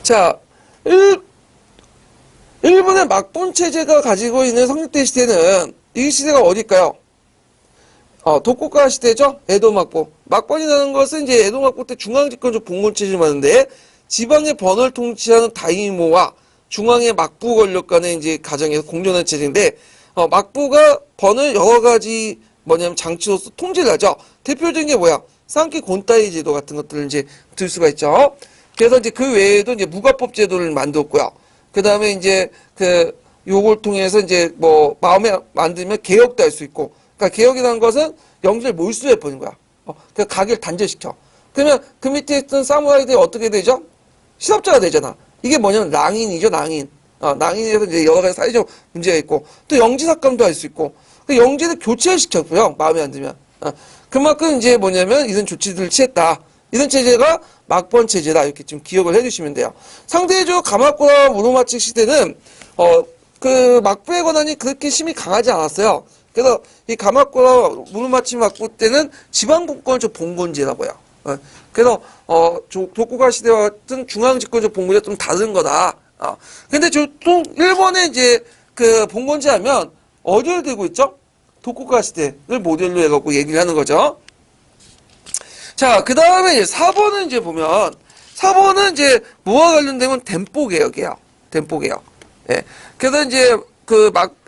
자, 일본의 막본 체제가 가지고 있는 성립된 시대는 이 시대가 어딜까요? 독고가 시대죠? 에도 막보. 막본이라는 것은 이제 에도 막보 때 중앙집권적 봉건 체제를 말하는데 지방의 번을 통치하는 다이모와 중앙의 막부 권력 간의 이제 가정에서 공존하는 체제인데 막부가 번을 여러 가지 뭐냐면 장치로서 통제를 하죠. 대표적인 게 뭐야? 산키 곤따이 제도 같은 것들을 이제 들 수가 있죠. 그래서 이제 그 외에도 이제 무가법 제도를 만들었고요. 그 다음에 이제 요걸 통해서 이제 뭐 마음에 만들면 개혁도 할 수 있고. 그러니까 개혁이라는 것은 영지를 몰수해 버린 거야. 그러니까 가게를 단절시켜. 그러면 그 밑에 있던 사무라이들이 어떻게 되죠? 실업자가 되잖아. 이게 뭐냐면 낭인이죠, 낭인. 낭인에서 이제 여러 가지 사회적 문제가 있고, 또 영지 삭감도 할 수 있고, 그 영지를 교체를 시켰고요. 마음에 안 들면. 그만큼 이제 뭐냐면 이런 조치들을 취했다. 이런 체제가 막번 체제다. 이렇게 좀 기억을 해주시면 돼요. 상대적으로 가마쿠라 무로마치 시대는 그 막부의 권한이 그렇게 힘이 강하지 않았어요. 그래서 이 가마쿠라 무로마치 막부 때는 지방분권적 봉건제라고 해요. 그래서 도쿠가 시대와 같은 중앙집권적 봉건제가 좀 다른 거다. 근데 보통 일본의 이제 그 봉건제 하면 어디를 들고 있죠? 도쿠가 시대를 모델로 해갖고 얘기를 하는 거죠. 자, 그 다음에 이제 4번은 이제 보면, 4번은 이제 뭐와 관련되면 덴포 개혁이에요. 덴포 개혁. 예. 그래서 이제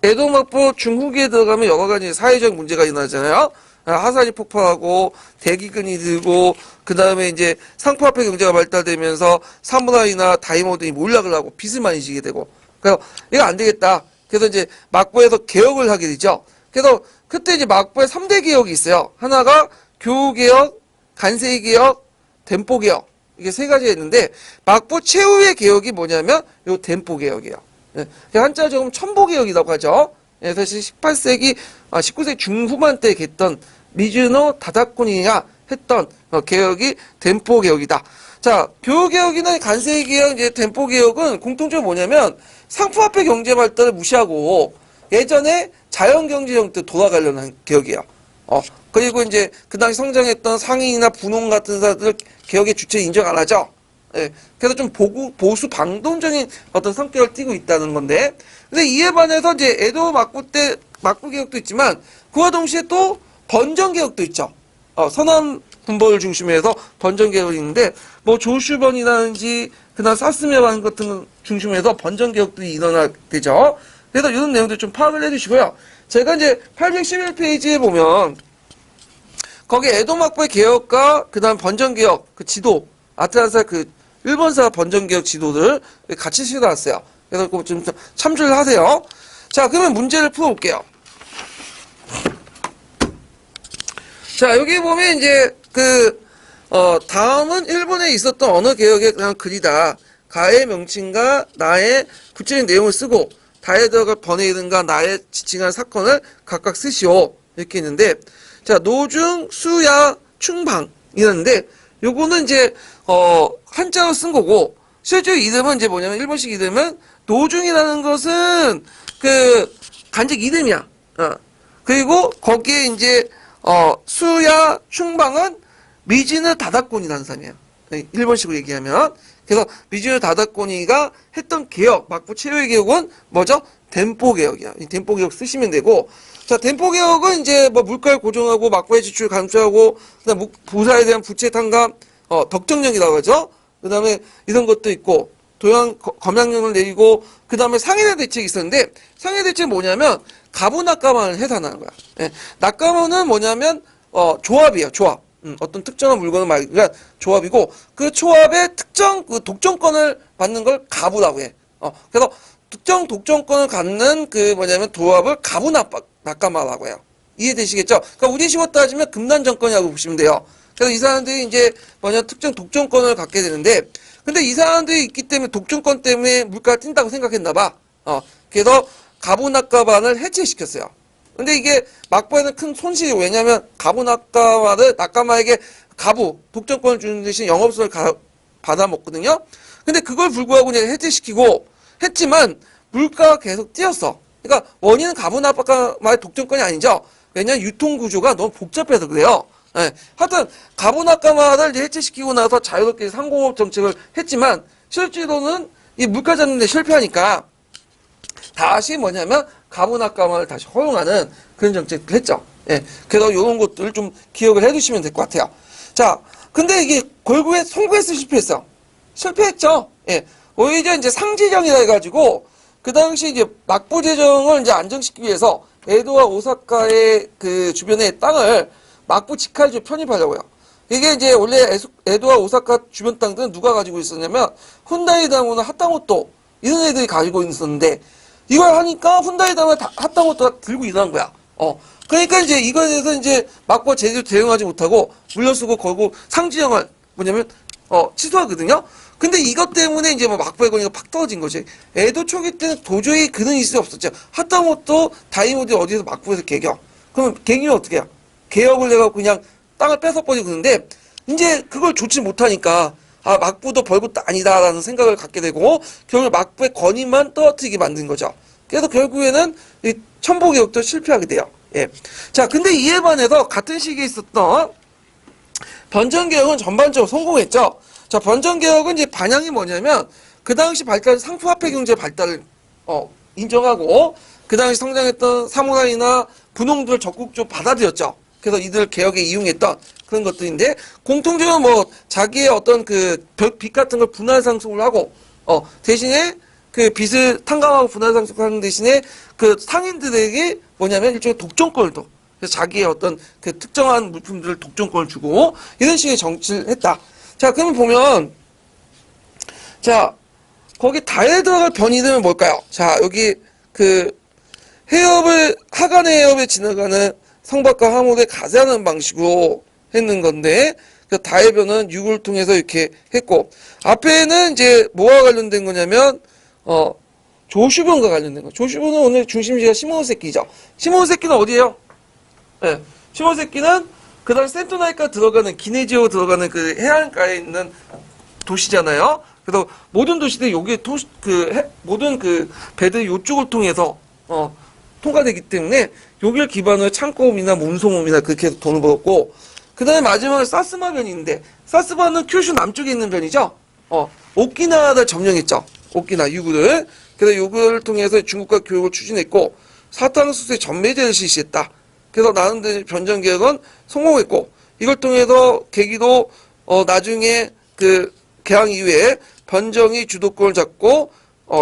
에도 막부 중후기에 들어가면 여러 가지 사회적 문제가 일어나잖아요. 화산이 폭발하고, 대기근이 들고, 그 다음에 이제 상포화폐 경제가 발달되면서 사무라이나 다이모들이 몰락을 하고 빚을 많이 지게 되고. 그래서 이거 안 되겠다. 그래서 이제 막부에서 개혁을 하게 되죠. 그래서 그때 이제 막부에 3대 개혁이 있어요. 하나가 교육개혁, 간세개혁, 덴포개혁. 이게 세 가지가 있는데, 막부 최후의 개혁이 뭐냐면, 요 덴포개혁이에요. 예, 한자 조금 첨보개혁이라고 하죠. 예, 사실 18세기, 19세기 중후반 때 했던 미즈노 다다쿠니가 했던 개혁이 덴포개혁이다. 자, 교육개혁이나 간세개혁, 이제 덴포개혁은 공통점이 뭐냐면, 상품화폐 경제 발달을 무시하고, 예전에 자연경제 형태 돌아가려는 한 개혁이에요. 그리고 이제 그 당시 성장했던 상인이나 분홍 같은 사람들 개혁의 주체 인정 안 하죠. 예. 그래서 좀 보수 방동적인 어떤 성격을 띠고 있다는 건데. 근데 이에 반해서 이제 에도 막부 때 막부 개혁도 있지만 그와 동시에 또 번정 개혁도 있죠. 서남 군벌을 중심으로 해서 번정 개혁이 있는데 뭐 조슈번이라든지 그다음 사스메반 같은 중심으로 해서 번정 개혁들이 일어나되죠. 그래서 이런 내용들 좀 파악을 해주시고요. 제가 이제 811페이지에 보면 거기 에도 막부의 개혁과 그다음 번정 개혁 그 지도 아틀란사 그 일본사 번정 개혁 지도를 같이 실어놨어요. 그래서 그거 좀 참조를 하세요. 자, 그러면 문제를 풀어볼게요. 자, 여기 보면 이제 다음은 일본에 있었던 언어 개혁의 그냥 글이다. 가의 명칭과 나의 구체적인 내용을 쓰고 다에 들어갈 번외이든가 나의 지칭한 사건을 각각 쓰시오. 이렇게 있는데, 자, 노중, 수야, 충방 이랬는데, 요거는 이제, 한자로 쓴 거고, 실제 이름은 이제 뭐냐면, 일본식 이름은 노중이라는 것은 간직 이름이야. 그리고 거기에 이제, 수야, 충방은 미지느 다다꼬니라는 사람이에요. 일본식으로 얘기하면. 그래서 미지노 다다꼬니가 했던 개혁, 막부 최후의 개혁은 뭐죠? 덴포 개혁이야. 이 덴포 개혁 쓰시면 되고, 자, 덴포 개혁은 이제 뭐 물가를 고정하고 막부의 지출 감소하고, 그다음 부사에 대한 부채 탕감, 덕정령이라고 하죠. 그다음에 이런 것도 있고, 검양령을 내리고, 그다음에 상해대 대책이 있었는데, 상해대 대책은 뭐냐면 가부낙가만을 해산하는 거야. 예. 낙가만은 뭐냐면 조합이에요. 조합. 어떤 특정한 물건을 말하기가 조합이고 그 조합의 특정 그 독점권을 받는 걸 가부라고 해. 그래서 특정 독점권을 갖는 그 뭐냐면 조합을 가부 낙가마라고 해요. 이해되시겠죠? 그러니까 우리식으로 따지면 금난 정권이라고 보시면 돼요. 그래서 이 사람들이 이제 뭐냐면 특정 독점권을 갖게 되는데 근데 이 사람들이 있기 때문에 독점권 때문에 물가가 뛴다고 생각했나 봐. 그래서 가부 낙가반을 해체시켰어요. 근데 이게 막부에는 큰 손실이고 왜냐하면 가부 낙가마에게 가부 독점권을 주는 대신 영업소를 받아먹거든요. 근데 그걸 불구하고 이제 해체시키고 했지만 물가가 계속 뛰었어. 그러니까 원인은 가부 낙가마의 독점권이 아니죠. 왜냐하면 유통구조가 너무 복잡해서 그래요. 네. 하여튼 가부 낙가마를 이제 해체시키고 나서 자유롭게 상공업 정책을 했지만 실제로는 이 물가 잡는 데 실패하니까 다시 뭐냐면 가부낙가마를 다시 허용하는 그런 정책을 했죠. 예. 그래서 이런 것들을 좀 기억을 해두시면 될 것 같아요. 자, 근데 이게 결국에 송구에서 실패했어. 실패했죠. 예. 오히려 이제 상지정이라 해가지고 그 당시 이제 막부 재정을 이제 안정시키기 위해서 에도와 오사카의 그 주변의 땅을 막부 직할주에 편입하려고요. 이게 이제 원래 에도와 오사카 주변 땅들은 누가 가지고 있었냐면 훈다이 다무나 하타모토 이런 애들이 가지고 있었는데 이걸 하니까 훈다이 다음에 핫다모토가 들고 일어난 거야. 그러니까 이제 이거에 대해서 이제 막부가 제대로 대응하지 못하고 물러서고 걸고 상지정을 뭐냐면 취소하거든요. 근데 이것 때문에 이제 뭐 막부의 권위가 팍 떨어진 거지. 에도 초기 때는 도저히 그런 일이 없었죠. 핫다모토 다이모디 어디서 막부에서 개혁. 그러면 개혁이면 어떻게 해요? 개혁을 해갖고 그냥 땅을 뺏어버리고 그러는데 이제 그걸 좋지 못하니까 막부도 벌겋도 아니다라는 생각을 갖게 되고 결국 막부의 권위만 떨어뜨리게 만든 거죠. 그래서 결국에는 이 천보개혁도 실패하게 돼요. 예. 자, 근데 이에 반해서 같은 시기에 있었던 번정개혁은 전반적으로 성공했죠. 자, 번정개혁은 이제 반향이 뭐냐면 그 당시 발달한 상품화폐 경제 발달을 인정하고 그 당시 성장했던 사무라이나 분홍들을 적극적으로 받아들였죠. 그래서 이들 개혁에 이용했던 그런 것들인데 공통적으로 뭐 자기의 어떤 그 빚 같은 걸 분할 상속을 하고 대신에 그 빚을 탕감하고 분할 상속하는 대신에 그 상인들에게 뭐냐면 일종의 독점권을 둬. 그래서 자기의 어떤 그 특정한 물품들을 독점권을 주고 이런 식의 정치를 했다. 자, 그러면 보면 자 거기 다에 들어갈 변이들은 뭘까요? 자, 여기 그 해협을 하간의 해협에 지나가는 성박과 하모를 가세하는 방식으로 했는 건데 그 다의 변은 육을 통해서 이렇게 했고 앞에는 이제 뭐와 관련된 거냐면 조슈본과 관련된 거. 조슈본은 오늘 중심지가 시모노세키죠. 시모노세키는 어디예요? 네. 시모노세키는 그 다음 센토나이카 들어가는 기네지오 들어가는 그 해안가에 있는 도시잖아요. 그래서 모든 도시들이 여기 모든 그 배들이 이쪽을 통해서 통과되기 때문에 여기를 기반으로 창고음이나 운송음이나 그렇게 해서 돈을 벌었고 그 다음에 마지막에 사스마 변이 있는데 사스마는 큐슈 남쪽에 있는 변이죠. 오키나와를 점령했죠. 오키나 유구를. 그래서 유구를 통해서 중국과 교육을 추진했고 사탕수수의 전매제를 실시했다. 그래서 나름대로 변정개혁은 성공했고 이걸 통해서 계기도 나중에 그 개항 이후에 변정이 주도권을 잡고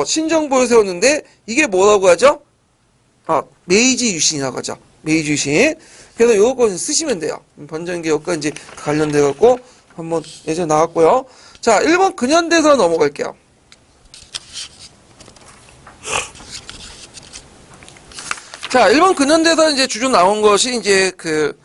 신정부를 세웠는데 이게 뭐라고 하죠? 메이지 유신이라고 하죠. 메이지 유신. 그래서 요거 쓰시면 돼요. 변정개혁과 이제 관련돼 갖고 한번 예전에 나왔고요. 자, 1번 근현대사 넘어갈게요. 자, 1번 근현대사 이제 주로 나온 것이 이제 그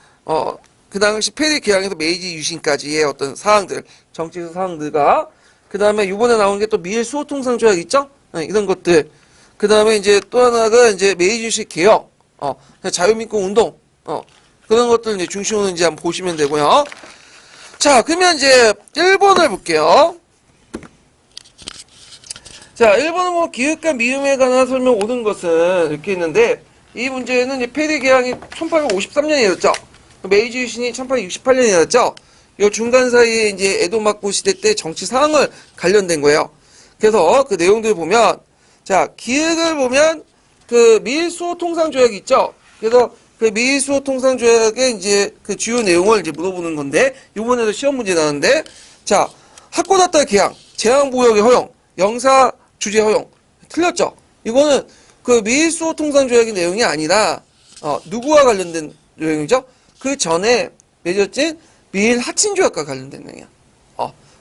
당시 페리 개항에서 메이지 유신까지의 어떤 사항들, 정치적 사항들과, 그 다음에 이번에 나온 게 또 미일 수호통상조약 있죠? 이런 것들. 그 다음에 이제 또 하나가 이제 메이지 유신 개혁, 자유민권 운동, 그런 것들 이제 중심으로 이제 한번 보시면 되고요. 자, 그러면 이제 1번을 볼게요. 자, 1번은 뭐 기획과 미음에 관한 설명 오는 것은 이렇게 있는데, 이 문제는 이제 페리 개항이 1853년이었죠. 메이지 유신이 1868년이었죠. 요 중간 사이에 이제 에도 막부 시대 때 정치 상황을 관련된 거예요. 그래서 그 내용들 보면, 자, 기획을 보면 그 미일 수호 통상 조약이 있죠. 그래서 그 미일 수호 통상 조약의 이제 그 주요 내용을 이제 물어보는 건데, 이번에도 시험 문제 나왔는데, 자, 학고다타 개항, 제왕부역의 허용, 영사 주재 허용. 틀렸죠? 이거는 그 미일 수호 통상 조약의 내용이 아니라, 누구와 관련된 내용이죠? 그 전에 맺어진 미일 하친 조약과 관련된 내용이야.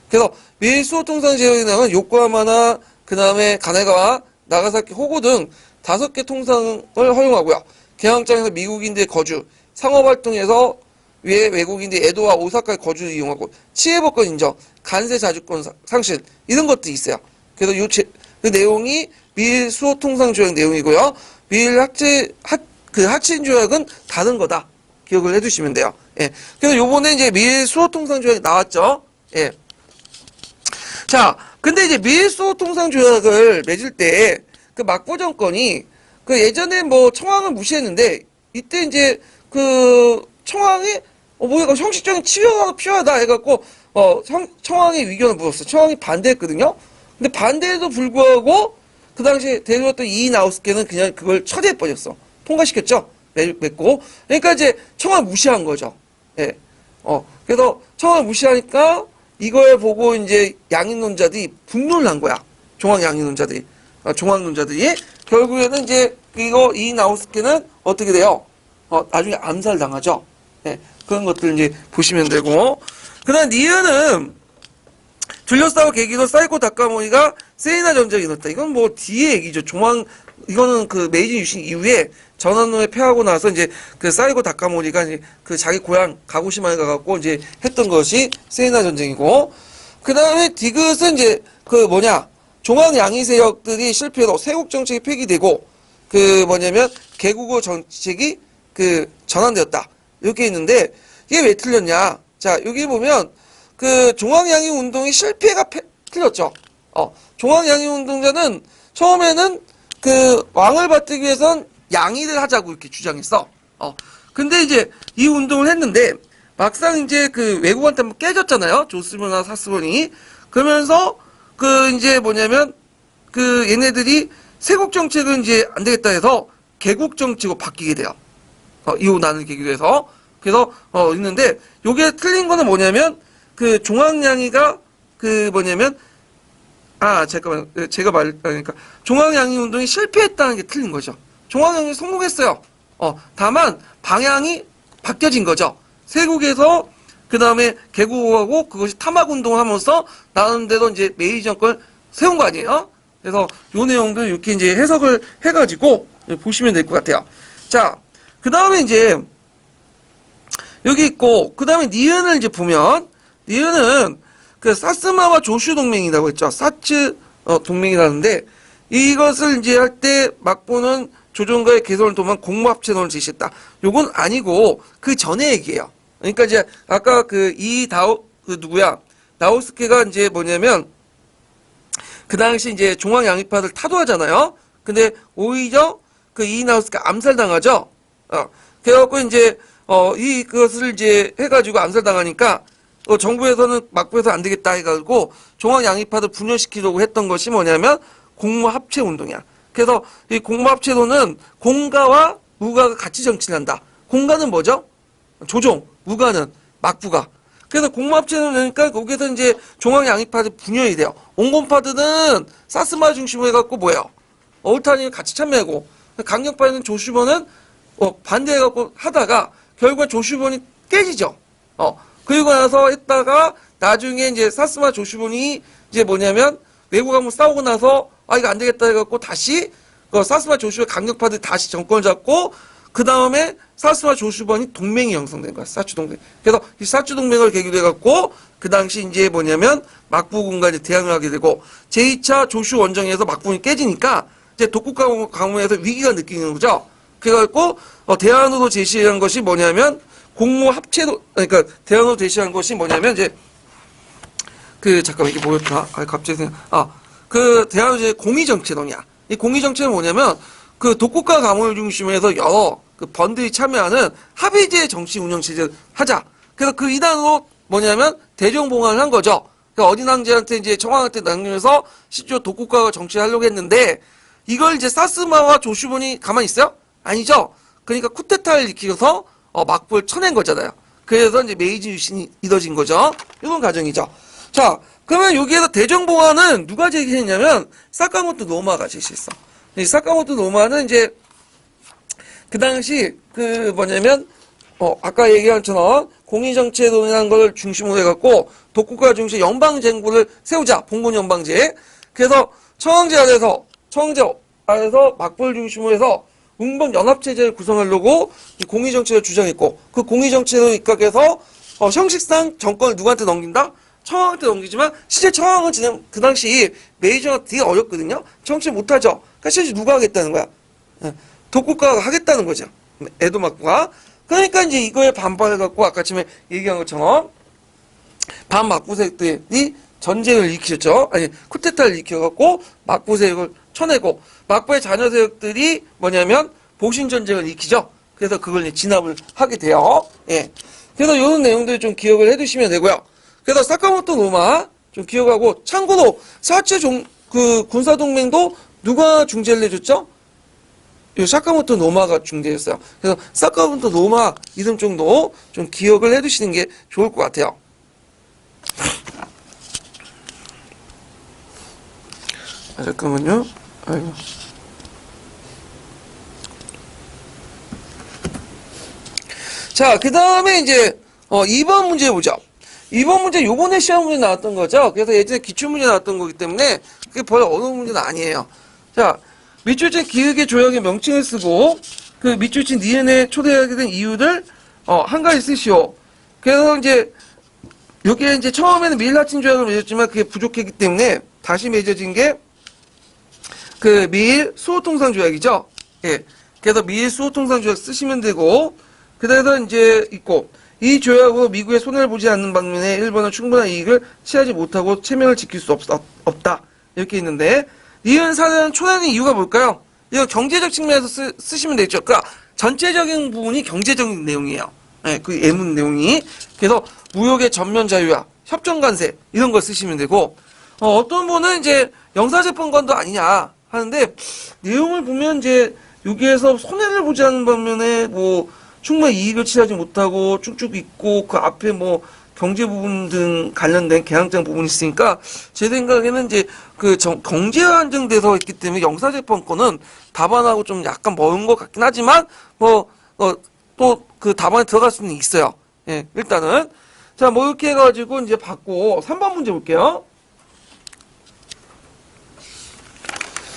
그래서 미일 수호 통상 조약의 내용은 요코하마나, 그 다음에 가네가와, 나가사키, 호고 등 5개 통상을 허용하고요. 개항장에서 미국인들 거주, 상업활동에서 외국인들 에도와 오사카의 거주를 이용하고, 치해법권 인정, 간세 자주권 상실, 이런 것들이 있어요. 그래서 그 내용이 미일 수호 통상 조약 내용이고요. 미일 하친 조약은 다른 거다. 기억을 해두시면 돼요. 예. 그래서 요번에 이제 미일 수호 통상 조약이 나왔죠. 예. 자, 근데 이제 미일 수호 통상 조약을 맺을 때 그 막부 정권이 그 예전에 뭐 청왕을 무시했는데 이때 이제 그 청왕이 뭐야 형식적인 치료가 필요하다 해갖고 청왕의 의견을 물었어. 청왕이 반대했거든요. 근데 반대에도 불구하고 그 당시에 데려왔던 이나우스케는 그냥 그걸 처리해버렸어. 통과시켰죠. 맺고. 그러니까 이제 청왕 무시한 거죠. 예. 그래서 청왕 무시하니까 이걸 보고 이제 양인론자들이 분노를 한 거야. 종황 양인론자들이. 종황론자들이. 결국에는 이제 이 나우스케는 어떻게 돼요? 나중에 암살당하죠. 예. 그런 것들 이제 보시면 되고. 그 다음 니은은 둘러싸고 계기도 사이코 다카모니가 세이나 전쟁이 일어났다. 이건 뭐 뒤에 얘기죠. 이거는 그 메이지 유신 이후에 전환론에 패하고 나서 이제 그 사이코 다카모니가 이제 그 자기 고향 가고시마에 가갖고 이제 했던 것이 세이나 전쟁이고, 그 다음에 디귿은 이제 그 종황 양이 세력들이 실패로 세국 정책이 폐기되고 그 개국어 정책이 그 전환되었다. 이렇게 있는데 이게 왜 틀렸냐? 자, 여기 보면 그 종황 양이 운동이 실패가 틀렸죠. 종황 양이 운동자는 처음에는 그 왕을 받기 위해선 양의를 하자고 이렇게 주장했어. 근데 이제 이 운동을 했는데 막상 이제 그 외국한테 한번 깨졌잖아요. 조스몬이나 사스본이. 그러면서 그 이제 그 얘네들이 세국 정책은 이제 안 되겠다 해서 개국 정책으로 바뀌게 돼요. 이후 나는 계기로 해서. 그래서 있는데 요게 틀린 거는 뭐냐면 그 종황양이가 그 잠깐만 제가 그러니까 종황양이 운동이 실패했다는 게 틀린 거죠. 종황양이 성공했어요. 다만 방향이 바뀌어진 거죠. 세국에서 그 다음에 개국하고 그것이 탐학운동을 하면서 나름대로 이제 메이지 정권을 세운 거 아니에요? 그래서 요 내용들 이렇게 이제 해석을 해가지고 보시면 될 것 같아요. 자, 그 다음에 이제 여기 있고, 그 다음에 니은을 이제 보면, 니은은 그 사스마와 조슈 동맹이라고 했죠. 사츠 동맹이라는데, 이것을 이제 할 때 막부는 조정과의 개선을 도모한 공모합체론을 제시했다. 요건 아니고 그 전에 얘기예요. 그러니까 이제 아까 나우스케가 이제 그 당시 이제 종황 양위파를 타도하잖아요. 근데 오히려 그 나우스케가 암살당하죠. 그래갖고 이제 그것을 이제 해가지고 암살당하니까 정부에서는 막부에서 안 되겠다 해가지고 종황 양위파를 분열시키려고 했던 것이 공모합체 운동이야. 그래서 이 공모합체론은 공가와 무가가 같이 정치를 한다. 공가는 뭐죠? 조종, 무가는 막부가. 그래서 공모합체는 그러니까 거기서 이제 종합양위파드 분열이 돼요. 온건파드는 사스마 중심으로 해갖고 뭐예요? 올타니 같이 참여하고, 강경파는 조슈번은 반대해갖고 하다가 결국엔 조슈번이 깨지죠. 그리고 나서 했다가 나중에 이제 사스마 조슈번이 이제 뭐냐면 외국 한번 싸우고 나서 이거 안 되겠다 해갖고 다시 사스마 조슈번 강경파들 다시 정권을 잡고 그 다음에 사스마 조슈번이 동맹이 형성된 거야. 사추 동맹. 그래서 이 사추 동맹을 계기로 해갖고 그 당시 이제 뭐냐면 막부군과 이제 대항을 하게 되고 제2차 조슈 원정에서 막부군이 깨지니까 이제 독국가 가문에서 위기가 느끼는 거죠. 그래갖고 대안으로 제시한 것이 뭐냐면 공모 합체도 그러니까 대안으로 제시한 것이 뭐냐면 이제 잠깐만 이게 뭐였다? 갑자기 대안으로 이제 공의정체론이야. 이 공의정체는 뭐냐면 독국가 가문을 중심으로 해서 여러 번들이 참여하는 합의제 정치 운영 체제를 하자. 그래서 그 이단으로 뭐냐면 대정봉환을 한 거죠. 그러니까 어린 황제한테 이제 청왕한테 남기면서 실제로 독국가가 정치하려고 했는데 이걸 이제 사스마와 조슈본이 가만히 있어요? 아니죠. 그러니까 쿠데타를 일으켜서 막부를 쳐낸 거잖아요. 그래서 이제 메이지 유신이 이뤄진 거죠. 이런 과정이죠. 자, 그러면 여기에서 대정봉환은 누가 제기했냐면 사카모토 노마가 제시했어. 이 사카모토 노마는 이제 그 당시 뭐냐면 아까 얘기한 것처럼 공의정체론이라는 걸 중심으로 해갖고 독국가 중심 연방정부를 세우자. 봉건 연방제. 그래서 청황제 아래서 막부를 중심으로 해서 운봉 연합체제를 구성하려고 이 공의정체를 주장했고 그 공의정체로 입각해서 형식상 정권을 누구한테 넘긴다? 청왕한테 넘기지만 실제 청왕은 지금 그 당시 메이저가 되게 어렵거든요. 정치 못하죠. 그러니까 실제 누가 하겠다는 거야? 독국가가 하겠다는 거죠. 에도 막부가. 그러니까 이제 이거에 반발해갖고 아까 처음에 얘기한 것처럼 반막부 세력들이 전쟁을 일으켰죠. 쿠데타를 일으켜갖고 막부 세력을 쳐내고 막부의 자녀 세력들이 뭐냐면 보신 전쟁을 일으키죠. 그래서 그걸 이제 진압을 하게 돼요. 예. 그래서 이런 내용들 좀 기억을 해두시면 되고요. 그래서 사카모토 노마 좀 기억하고 참고로 사체 군사 동맹도 누가 중재를 해줬죠? 이 사카모토 노마가 중재했어요. 그래서 사카모토 노마 이름 정도 좀 기억을 해두시는 게 좋을 것 같아요. 잠깐만요. 아이고. 자, 그 다음에 이제 2번 문제 보죠. 2번 문제 요번에 시험 문제 나왔던 거죠. 그래서 예전에 기출문제 나왔던 거기 때문에 그게 별로 어려운 문제는 아니에요. 자, 밑줄친 기획의 조약의 명칭을 쓰고 그 밑줄친 니은에 초대하게 된 이유를 한 가지 쓰시오. 그래서 이제 여기에 이제 처음에는 밀라틴 조약을 맺었지만 그게 부족했기 때문에 다시 맺어진 게 그 미일 수호통상 조약이죠. 예. 그래서 미일 수호통상 조약 쓰시면 되고 그래서 이제 있고 이 조약으로 미국의 손해를 보지 않는 반면에 일본은 충분한 이익을 취하지 못하고 체면을 지킬 수 없다. 이렇게 있는데 이은 사례는 초래하는 이유가 뭘까요? 이거 경제적 측면에서 쓰시면 되죠. 그러니까 전체적인 부분이 경제적인 내용이에요. 예, 그 예문 내용이. 그래서 무역의 전면 자유화, 협정 관세 이런 걸 쓰시면 되고 어떤 분은 이제 영사재판관도 아니냐 하는데 내용을 보면 이제 여기에서 손해를 보지 않는 반면에 뭐 충분히 이익을 취하지 못하고 쭉쭉 있고 그 앞에 뭐 경제 부분 등 관련된 개항장 부분이 있으니까 제 생각에는 이제 경제가 안정돼서 있기 때문에 영사재판권은 답안하고 좀 약간 먼 것 같긴 하지만 또 그 답안에 들어갈 수는 있어요. 예, 일단은 자, 뭐 이렇게 해가지고 이제 받고 3번 문제 볼게요.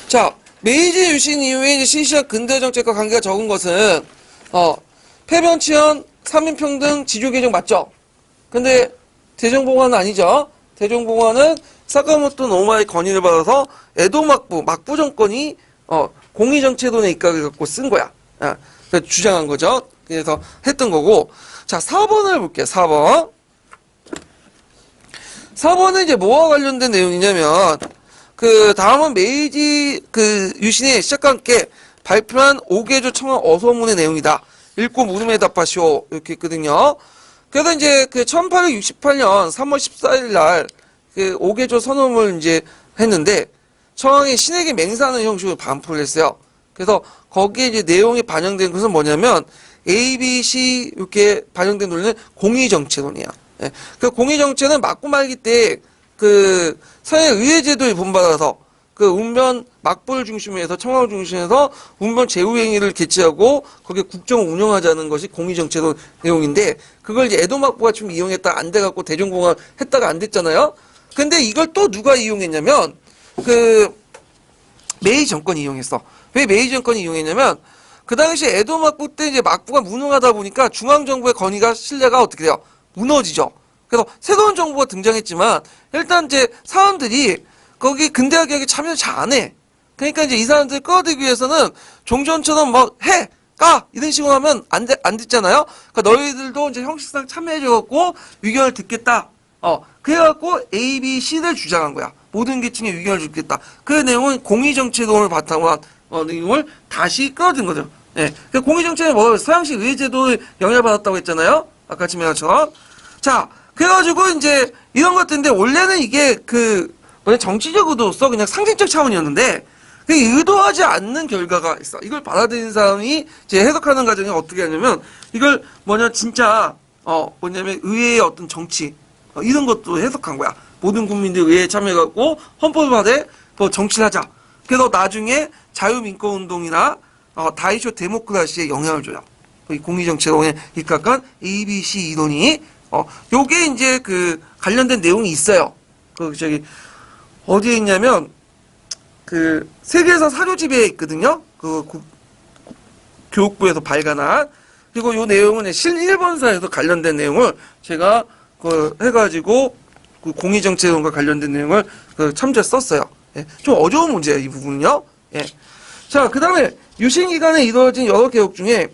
자, 메이지 유신 이후에 이제 실시한 근대 정책과 관계가 적은 것은 폐변치현, 3인평등, 지주개정 맞죠? 근데 대정봉환은 아니죠. 대정봉환은 사카모토 노마의 건의를 받아서 에도 막부 정권이 공의정체론에 입각을 갖고 쓴 거야. 그래서 주장한 거죠. 그래서 했던 거고. 자, 4번을 볼게요. 4번. 4번은 이제 뭐와 관련된 내용이냐면 다음은 메이지 유신이 시작과 함께 발표한 5개조 청원 어소문의 내용이다. 읽고 물음에 답하시오. 이렇게 있거든요. 그래서 이제 1868년 3월 14일 날 5개조 선언을 이제 했는데 청왕이 신에게 맹세하는 형식으로 반포를 했어요. 그래서 거기에 이제 내용이 반영된 것은 뭐냐면 A, B, C 이렇게 반영된 논리는 공의정체론이야. 예. 그 공의정체는 맞고 말기 때 그 서해 의회제도에 본받아서 그 운변 막부를 중심으로 해서 청와를 중심으로 해서 운변 제후행위를 개최하고 거기에 국정을 운영하자는 것이 공의정체론 내용인데 그걸 이제 에도막부가 좀 이용했다 안 돼갖고 대종공화 했다가 안 됐잖아요. 근데 이걸 또 누가 이용했냐면 그 메이 정권이 이용했어. 왜 메이 정권이 이용했냐면 그 당시 에도막부 때 이제 막부가 무능하다 보니까 중앙정부의 권위가 신뢰가 어떻게 돼요? 무너지죠. 그래서 새로운 정부가 등장했지만 일단 이제 사람들이 거기 근대화 개혁에 참여를 잘 안 해. 그러니까 이제 이 사람들 끌어들이기 위해서는 종전처럼 뭐 해, 까 이런 식으로 하면 안 됐잖아요. 그러니까 너희들도 이제 형식상 참여해줘갖고 의견을 듣겠다. 그래갖고 A, B, C를 주장한 거야. 모든 계층의 의견을 듣겠다. 그 내용은 공의정체론을 바탕으로 한 내용을 다시 끌어든 거죠. 예. 그 공의정체는 뭐 서양식 의제도에 영향을 받았다고 했잖아요. 아까 지명처럼. 자, 그래가지고 이제 이런 것들인데 원래는 이게 정치적으로서 그냥 상징적 차원이었는데 의도하지 않는 결과가 있어. 이걸 받아들인 사람이 이제 해석하는 과정이 어떻게 하냐면 이걸 진짜 뭐냐면 의회의 어떤 정치 이런 것도 해석한 거야. 모든 국민들 의회에 참여해갖고 헌법화돼 정치를 하자. 그래서 나중에 자유민권운동이나 다이쇼 데모크라시에 영향을 줘요. 이 공의정체론에 입각한 ABC 이론이 요게 이제 그 관련된 내용이 있어요. 어디에 있냐면 세계에서 사료집에 있거든요. 교육부에서 발간한. 그리고 요 내용은 실일본사에서 관련된 내용을 제가 해가지고 공의정체론과 관련된 내용을 참조해 썼어요. 예. 좀 어려운 문제예요, 이 부분은요. 예. 자, 그 다음에 유신기간에 이루어진 여러 개혁 중에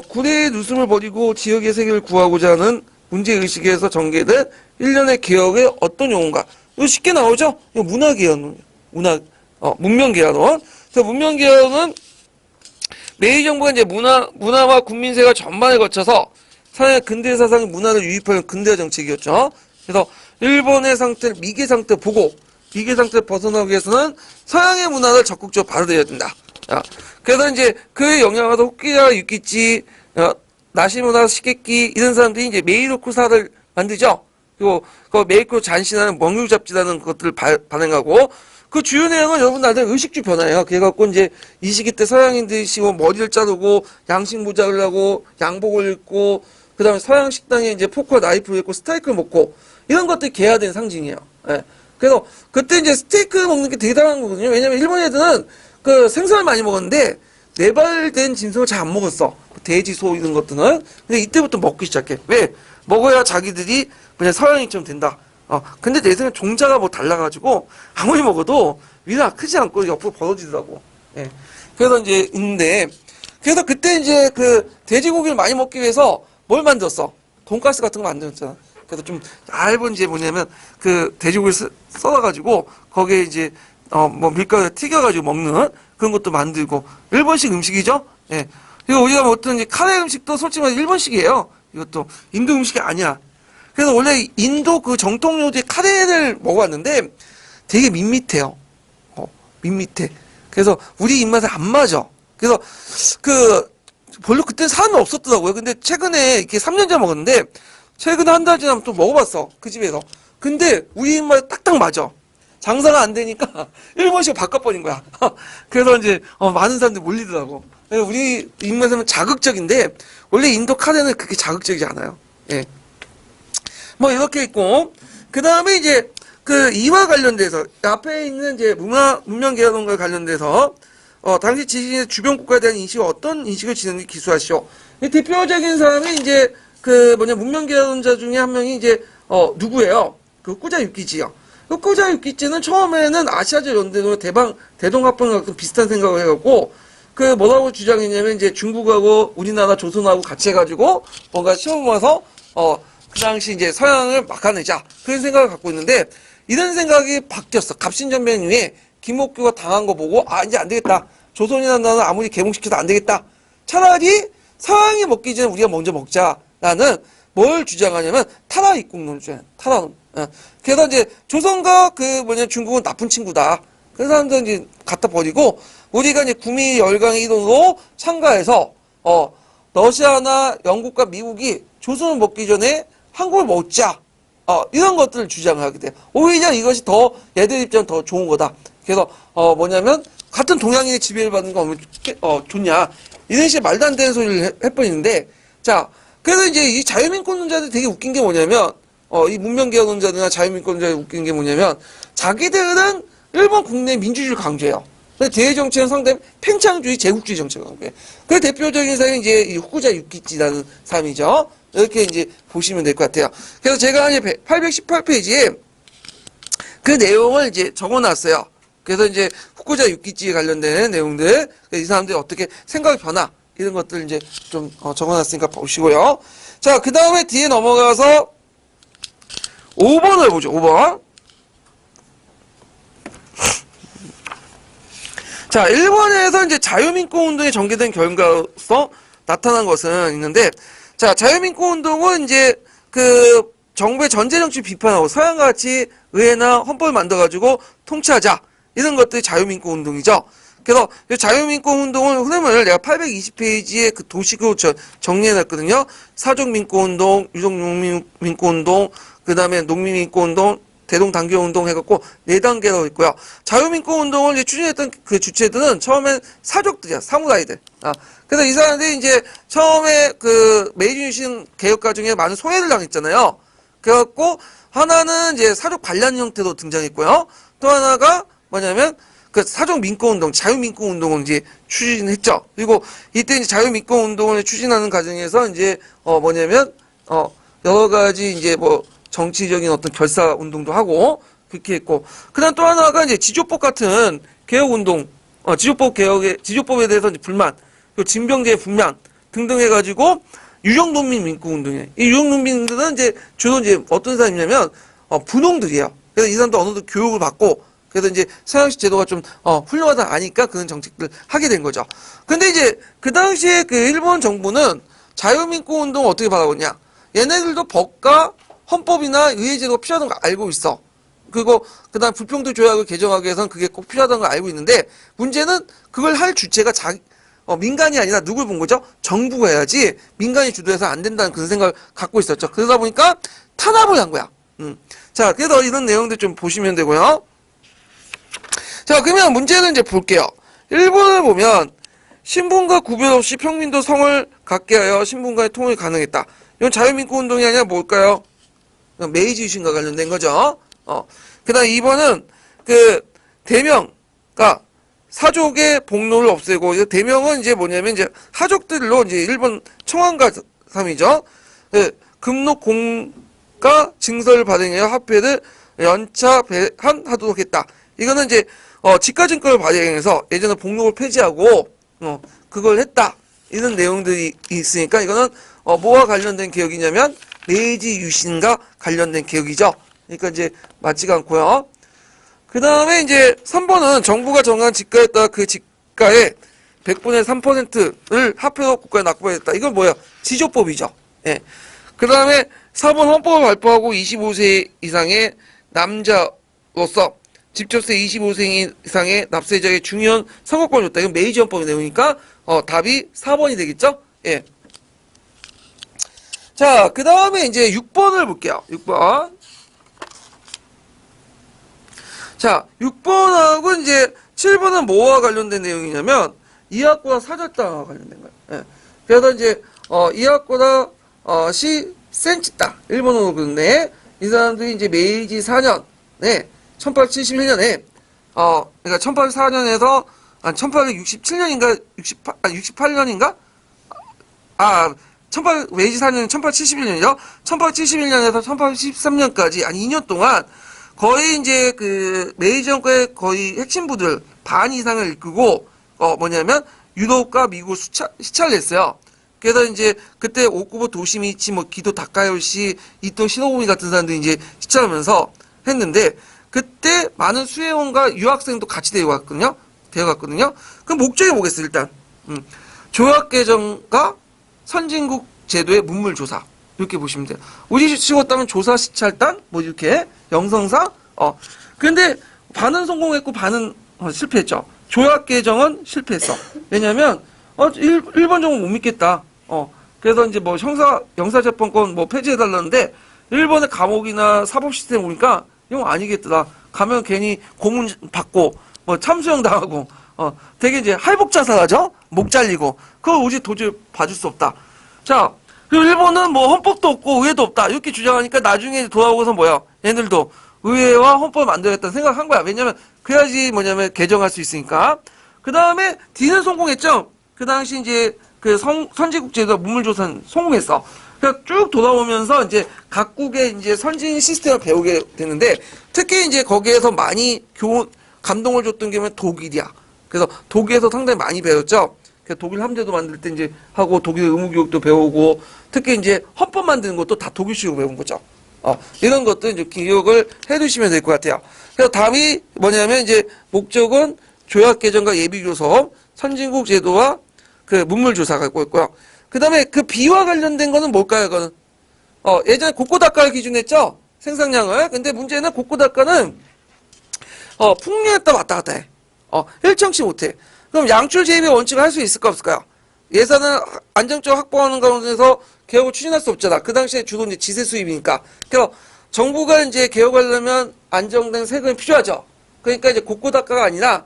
구례의 누숨을 버리고 지역의 세계를 구하고자 하는 문제의식에서 전개된 일련의 개혁의 어떤 용어인가? 이거 쉽게 나오죠? 이거 문명개혁론. 그래서 문명개혁은 메이 정부가 이제 문화와 국민생활 전반에 거쳐서 서양의 근대 사상의 문화를 유입하는 근대화 정책이었죠. 그래서 일본의 상태를 미개 상태 보고 미개 상태를 벗어나기 위해서는 서양의 문화를 적극적으로 받아들여야 된다. 그래서 이제 그에 영향을 받아 호키나 유키치, 나시무나 시게키 이런 사람들이 이제 메이로쿠사를 만들죠. 그리고 그 메이코 잔신하는 먹류 잡지라는 것들을 발행하고 그 주요 내용은 여러분 아는 의식주 변화예요. 그래갖고 이제 이 시기 때 서양인들이 머리를 자르고 양식 모자를 하고 양복을 입고 그다음에 서양 식당에 이제 포크와 나이프를 입고 스테이크를 먹고 이런 것들이 개화된 상징이에요. 예. 그래서 그때 이제 스테이크 먹는 게 대단한 거거든요. 왜냐면 일본 애들은 그 생선을 많이 먹었는데 내발된 짐승을 잘 안 먹었어. 돼지, 소 이런 것들은. 근데 이때부터 먹기 시작해. 왜? 먹어야 자기들이 그냥 서양인처럼 된다. 근데 내 생각에 종자가 달라가지고 아무리 먹어도 위가 크지 않고 옆으로 벌어지더라고. 예. 그래서 이제 있는데 그래서 그때 이제 돼지고기를 많이 먹기 위해서 뭘 만들었어? 돈가스 같은 거 만들었잖아. 그래서 좀 얇은 이제 뭐냐면 돼지고기를 썰어가지고 거기에 이제 밀가루에 튀겨가지고 먹는 그런 것도 만들고 일본식 음식이죠. 예. 그리고 우리가 먹던 이제 카레 음식도 솔직히 말해 일본식이에요. 이것도 인도 음식이 아니야. 그래서 원래 인도 정통 요리 카레를 먹어봤는데 되게 밋밋해요. 밋밋해. 그래서 우리 입맛에 안 맞아. 그래서 별로 그때 사람은 없었더라고요. 근데 최근에 이렇게 3년 전에 먹었는데 최근에 한 달 지나면 또 먹어봤어. 그 집에서. 근데 우리 입맛에 딱딱 맞아. 장사가 안 되니까 일본식으로 바꿔버린 거야. 그래서 이제 많은 사람들이 몰리더라고. 우리 입맛에는 자극적인데 원래 인도 카레는 그렇게 자극적이지 않아요. 예. 이렇게 있고 그 다음에 이제 이와 관련돼서 앞에 있는 이제 문명개혁론과 관련돼서 당시 지식인의 주변 국가에 대한 인식을 어떤 인식을 지녔는지 기술하시오. 대표적인 사람이 이제 문명개혁론자 중에 한 명이 이제 누구예요? 꾸자 유키지요. 꾸자 유키지는 처음에는 아시아적 연대로 대동합방과 비슷한 생각을 해갖고 뭐라고 주장했냐면 이제 중국하고 우리나라 조선하고 같이 해가지고 뭔가 시험 와서 그 당시 이제 서양을 막아내자 그런 생각을 갖고 있는데 이런 생각이 바뀌었어. 갑신전변 이후에 김옥규가 당한 거 보고 이제 안 되겠다. 조선이라는 나라는 아무리 개몽시켜도 안 되겠다. 차라리 서양이 먹기 전에 우리가 먼저 먹자라는 뭘 주장하냐면 타라 입국론을 주장해. 타라론. 그래서 이제 조선과 중국은 나쁜 친구다. 그런 사람들은 이제 갖다 버리고 우리가 이제 구미 열강 이동으로 참가해서 러시아나 영국과 미국이 조선을 먹기 전에 한국을 먹자. 이런 것들을 주장하게 돼요. 오히려 이것이 더 얘들 입장은 더 좋은 거다. 그래서 뭐냐면 같은 동양인의 지배를 받는 거 얼마나 좋냐. 이런 식의 말도 안 되는 소리를 해버리는데, 자, 그래서 이제 이 자유민권론자들이 되게 웃긴 게 뭐냐면, 이 문명개혁론자들이나 자유민권론자들이 웃긴 게 뭐냐면, 자기들은 일본 국내 민주주의를 강조해요. 대외정책은 상당히 팽창주의, 제국주의 정책을 강조해요. 그 대표적인 사람이 이제 이 후쿠자 유키치라는 사람이죠. 이렇게 이제 보시면 될 것 같아요. 그래서 제가 이제 818페이지에 그 내용을 이제 적어놨어요. 그래서 이제 후쿠자 유키치에 관련된 내용들, 이 사람들이 어떻게 생각의 변화, 이런 것들 이제 좀 적어놨으니까 보시고요. 자, 그 다음에 뒤에 넘어가서 5번을 보죠. 5번. 자, 일본에서 이제 자유민권 운동이 전개된 결과로서 나타난 것은 있는데, 자, 자유민권 운동은 이제 그 정부의 전제 정치 비판하고 서양과 같이 의회나 헌법을 만들어가지고 통치하자, 이런 것들이 자유민권 운동이죠. 그래서 이 자유민권 운동을 흐름을 내가 820페이지에 그 도식으로 정리해놨거든요. 사족민권운동, 유족민권운동, 그 다음에 농민민권운동, 대동단결운동 해갖고 4단계로 있고요. 자유민권운동을 추진했던 그 주체들은 처음엔 사족들이야, 사무라이들. 그래서 이 사람들이 이제 처음에 그 메이지 유신 개혁가 중에 많은 소외를 당했잖아요. 그래갖고 하나는 이제 사족 반란 형태로 등장했고요. 또 하나가 뭐냐면 그 사족 민권운동, 자유민권운동을 이제 추진했죠. 그리고 이때 이제 자유민권운동을 추진하는 과정에서 이제 뭐냐면 여러 가지 이제 뭐 정치적인 어떤 결사 운동도 하고 그렇게 했고, 그다음 또 하나가 이제 지조법 같은 개혁 운동, 지조법에 대해서 이제 불만, 그리고 징병제의 불만 등등 해가지고 유형농민 민권운동이에요. 이 유형농민들은 이제 주로 이제 어떤 사람이냐면 분홍들이에요. 그래서 이 사람도 어느 정도 교육을 받고, 그래서 이제 서양식 제도가 좀 훌륭하다 아니까 그런 정책들을 하게 된 거죠. 근데 이제 그 당시에 그 일본 정부는 자유민권 운동을 어떻게 바라보냐? 얘네들도 법과 헌법이나 의회제도가 필요하다는 걸 알고 있어. 그리고 그다음 불평등 조약을 개정하기 위해서는 그게 꼭 필요하다는 걸 알고 있는데, 문제는 그걸 할 주체가 민간이 아니라 누굴 본 거죠? 정부가 해야지 민간이 주도해서 안 된다는 그런 생각을 갖고 있었죠. 그러다 보니까 탄압을 한 거야. 자, 그래서 이런 내용들 좀 보시면 되고요. 자, 그러면 문제는 이제 볼게요. 일본을 보면 신분과 구별 없이 평민도 성을 갖게 하여 신분 간의 통일이 가능했다. 이건 자유민권 운동이 아니라 뭘까요? 메이지 유신과 관련된 거죠. 그 다음 2번은 그 대명가 사족의 복로를 없애고, 대명은 이제 뭐냐면 이제 하족들로 이제 일본 청안가 삼이죠. 금록 공가 증서를 발행하여 화폐를 연차 배한하도록 했다. 이거는 이제 직가증권을 발행해서 예전에 복록을 폐지하고 그걸 했다. 이런 내용들이 있으니까 이거는 뭐와 관련된 개혁이냐면 메이지 유신과 관련된 개혁이죠. 그러니까 이제 맞지가 않고요. 그 다음에 이제 3번은 정부가 정한 지가에 따라 그 지가의 100분의 3%를 화폐로 국가에 납부했다. 이건 뭐야? 지조법이죠. 예. 그 다음에 4번 헌법을 발표하고 25세 이상의 남자로서 직접세 25세 이상의 납세자에게 중요한 선거권을 줬다. 이건 메이지 헌법의 내용이니까 답이 4번이 되겠죠? 예. 자, 그 다음에 이제 6번을 볼게요. 6번. 자, 6번하고 이제 7번은 뭐와 관련된 내용이냐면 이하코다 사절단과 관련된 거예요. 예. 그래서 이제 이하코다 센치다 일본어로 부르는데, 이 사람들이 이제 메이지 4년, 네, 1871년에 그러니까 1804년에서 1867년인가 68년인가 메이지 4년은 1871년이죠. 1871년에서 1813년까지 한 2년 동안 거의 이제 그 메이지 정권의 거의 핵심부들 반 이상을 이끌고 뭐냐면 유럽과 미국을 시찰을 했어요. 그래서 이제 그때 오쿠보 도시미치, 기도 다카요시, 이토 시노부미 같은 사람들이 이제 시찰하면서 했는데, 그때 많은 수혜원과 유학생도 같이 데려갔거든요. 그 목적이 뭐겠어요, 일단. 조약 개정과 선진국 제도의 문물 조사. 이렇게 보시면 돼요. 우리 식었다면 조사 시찰단, 이렇게 영성사. 근데 반은 성공했고 반은 실패했죠. 조약 개정은 실패했어. 왜냐면 일본 정부 못 믿겠다. 그래서 이제 뭐 형사재판권 뭐 폐지해달라는데 일본의 감옥이나 사법 시스템 보니까 이건 아니겠더라. 가면 괜히 고문 받고 뭐 참수형 당하고 되게 이제 할복 자살하죠. 목 잘리고 그걸 우리 도저히 봐줄 수 없다. 자, 그리고 일본은 뭐 헌법도 없고 의회도 없다 이렇게 주장하니까 나중에 돌아오고서 뭐야? 얘들도 의회와 헌법을 만들겠다는 생각한 거야. 왜냐면 그래야지 뭐냐면 개정할 수 있으니까. 그 다음에 D는 성공했죠. 그 당시 이제 그 선진국제도 문물조사는 성공했어. 그러니까 쭉 돌아오면서 이제 각국의 이제 선진 시스템을 배우게 되는데 특히 이제 거기에서 많이 감동을 줬던 게 독일이야. 그래서 독일에서 상당히 많이 배웠죠. 그래서 독일 함대도 만들 때 이제 하고 독일 의무교육도 배우고 특히 이제 헌법 만드는 것도 다 독일식으로 배운 거죠. 이런 것도 이제 기억을 해두시면 될 것 같아요. 그래서 답이 뭐냐면 이제 목적은 조약 개정과 예비 교섭, 선진국 제도와 그 문물조사가 있고요. 그 다음에 그 비와 관련된 거는 뭘까요? 그거는 예전에 곡고닥가를 기준했죠. 생산량을. 근데 문제는 곡고닥가는 풍년에 따라 왔다 갔다 해. 일정치 못해. 그럼 양출 재입의 원칙을 할 수 있을까 없을까요? 예산을 안정적으로 확보하는 가운데서 개혁을 추진할 수 없잖아. 그 당시에 주로 이제 지세 수입이니까. 그래서 정부가 이제 개혁하려면 안정된 세금이 필요하죠. 그러니까 이제 곡고닥가가 아니라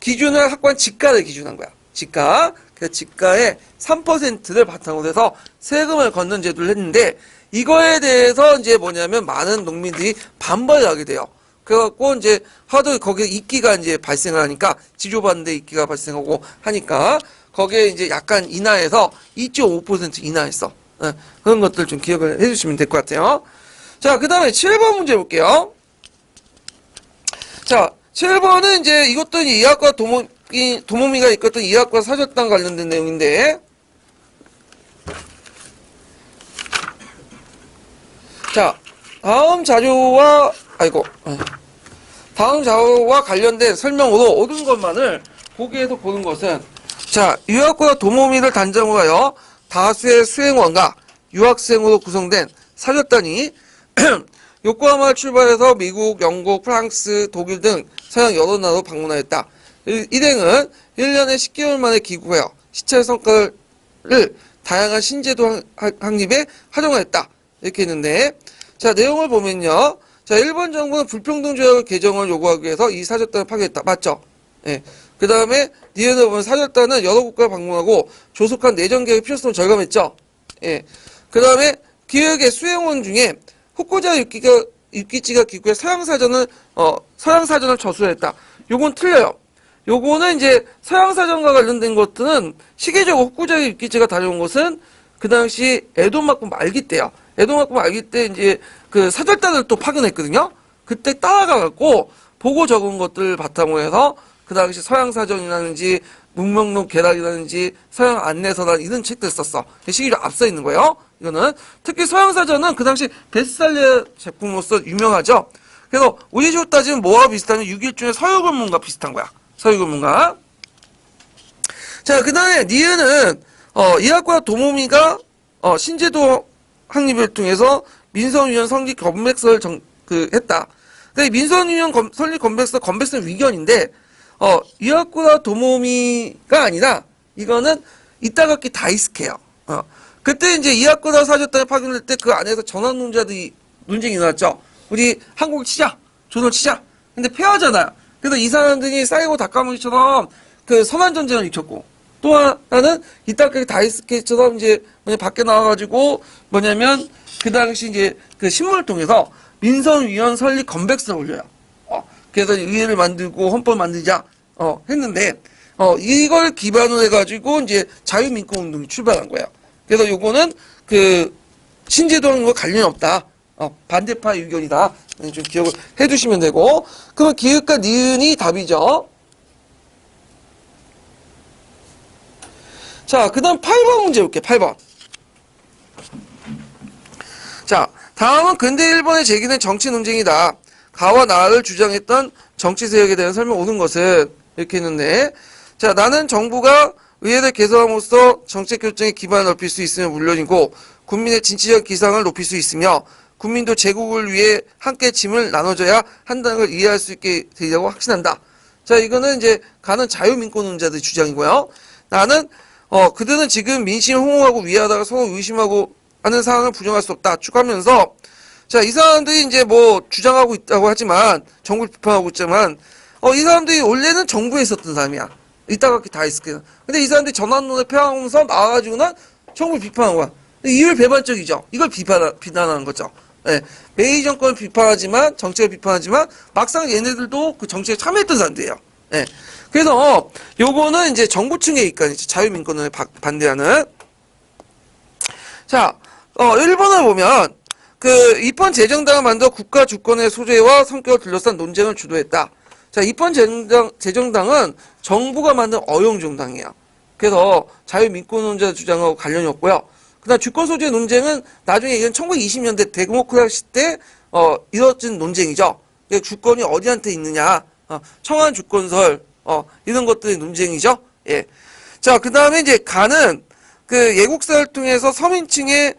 기준을 확보한 지가를 기준한 거야. 지가. 그 지가의 3%를 바탕으로 해서 세금을 걷는 제도를 했는데 이거에 대해서 이제 뭐냐면 많은 농민들이 반발을 하게 돼요. 그래갖고 이제 하도 거기에 이끼가 이제 발생을 하니까 지조받는데 이끼가 발생하고 하니까 거기에 이제 약간 인하해서 2.5% 인하했어. 그런 것들 좀 기억을 해주시면 될 것 같아요. 자, 그 다음에 7번 문제 볼게요. 자, 7번은 이제 이것도 이학과 도모미가 이끌었던 이학과 사절단 관련된 내용인데 자, 다음 자료와 관련된 설명으로 옳은 것만을 보기에서 보는 것은 자, 유학과 도모미를 단장으로 하여 다수의 수행원과 유학생으로 구성된 사절단이 요코하마를 출발해서 미국, 영국, 프랑스, 독일 등 서양 여러 나라로 방문하였다. 일행은 1년에 10개월 만에 귀국하여 시찰 성과를 다양한 신제도 확립에 활용하였다. 이렇게 했는데 자, 내용을 보면요. 자, 일본 정부는 불평등 조약 개정을 요구하기 위해서 이 사절단을 파견했다. 맞죠? 예. 그 다음에 니은을 보면 사절단은 여러 국가를 방문하고 조속한 내정 개혁의 필요성을 절감했죠. 예. 그 다음에 기획의 수행원 중에 후쿠자 유키치가 기국의 서양사전을 저술했다. 요건 틀려요. 요거는 이제 서양사전과 관련된 것들은 시기적으로 후쿠자 유키치가 다녀온 것은 그 당시 에도 막부 말기 때요. 에도 막부 말기 때 이제 그 사절단을 또 파견했거든요. 그때 따라가갖고 보고 적은 것들 바탕으로 해서 그 당시 서양사전이라든지 문명록 계략이라든지 서양 안내서란 이런 책들 썼어. 시기적으로 앞서 있는 거예요. 이거는 특히 서양사전은 그 당시 베스트셀러 제품으로서 유명하죠. 그래서 우리식으로 따지면 뭐와 비슷하면 6.1중의 서유근문과 비슷한 거야. 서유근문과. 자, 그 다음에 니은은 이학과 도모미가 신제도 확립을 통해서 민선위원 설립 건백서를 했다. 근데 민선위원 설립 건백서 위견인데 이학과 도모미가 아니라 이거는 이따가키 다이스케요. 그때 이제 이학과 사절단에 파견될 때 그 안에서 전환 논쟁이 일어났죠. 우리 한국을 치자, 조선을 치자. 근데 패하잖아요. 그래서 이 사람들이 사이고 다카무리처럼 그 선한 전쟁을 일으켰고 또 하나는 이따가키 다이스케처럼 이제 밖에 나와가지고 뭐냐면 그 당시 이제 그 신문을 통해서 민선위원 설립 건백서를 올려요. 그래서 의회를 만들고 헌법을 만들자 했는데 이걸 기반으로 해가지고 이제 자유민권 운동이 출발한 거예요. 그래서 요거는 그 신제도하고 관련이 없다. 반대파 의견이다. 좀 기억을 해두시면 되고 그러면 기획과 니은이 답이죠. 자, 그 다음 8번 문제 볼게요. 8번. 자, 다음은 근대 일본에 제기된 정치 논쟁이다. 가와 나를 주장했던 정치 세력에 대한 설명 오는 것은 이렇게 했는데 자, 나는 정부가 의회를 개선함으로써 정책 결정의 기반을 넓힐 수 있으면 물론이고 국민의 진취적 기상을 높일 수 있으며 국민도 제국을 위해 함께 짐을 나눠줘야 한다는 걸 이해할 수 있게 되리라고 확신한다. 자, 이거는 이제 가는 자유민권운동자들의 주장이고요. 나는 그들은 지금 민심을 홍보하고 위하다가 서로 의심하고 하는 상황을 부정할 수 없다 쭉 하면서, 자, 이 사람들이 이제 뭐 주장하고 있다고 하지만, 정부를 비판하고 있지만, 이 사람들이 원래는 정부에 있었던 사람이야. 이따가기 다 있을게요. 근데 이 사람들이 전환론을 펴하면서 나와가지고는 정부를 비판한 거야. 이율 배반적이죠. 이걸 비난하는 거죠. 예. 메이 정권을 비판하지만, 정책을 비판하지만, 막상 얘네들도 그 정책에 참여했던 사람들이에요. 예. 그래서, 요거는 이제 정부층에 있거든요. 자유민권을 반대하는. 자, 1번을 보면, 입헌 재정당을 만들어 국가 주권의 소재와 성격을 둘러싼 논쟁을 주도했다. 자, 입헌 재정당은 정부가 만든 어용정당이에요. 그래서 자유민권운동자 주장하고 관련이 없고요. 그다음 주권 소재 논쟁은 나중에 이건 1920년대 데모크라시 때 이뤄진 논쟁이죠. 주권이 어디한테 있느냐, 청안 주권설 이런 것들의 논쟁이죠. 예. 자, 그다음에 이제 가는 예국사를 통해서 서민층의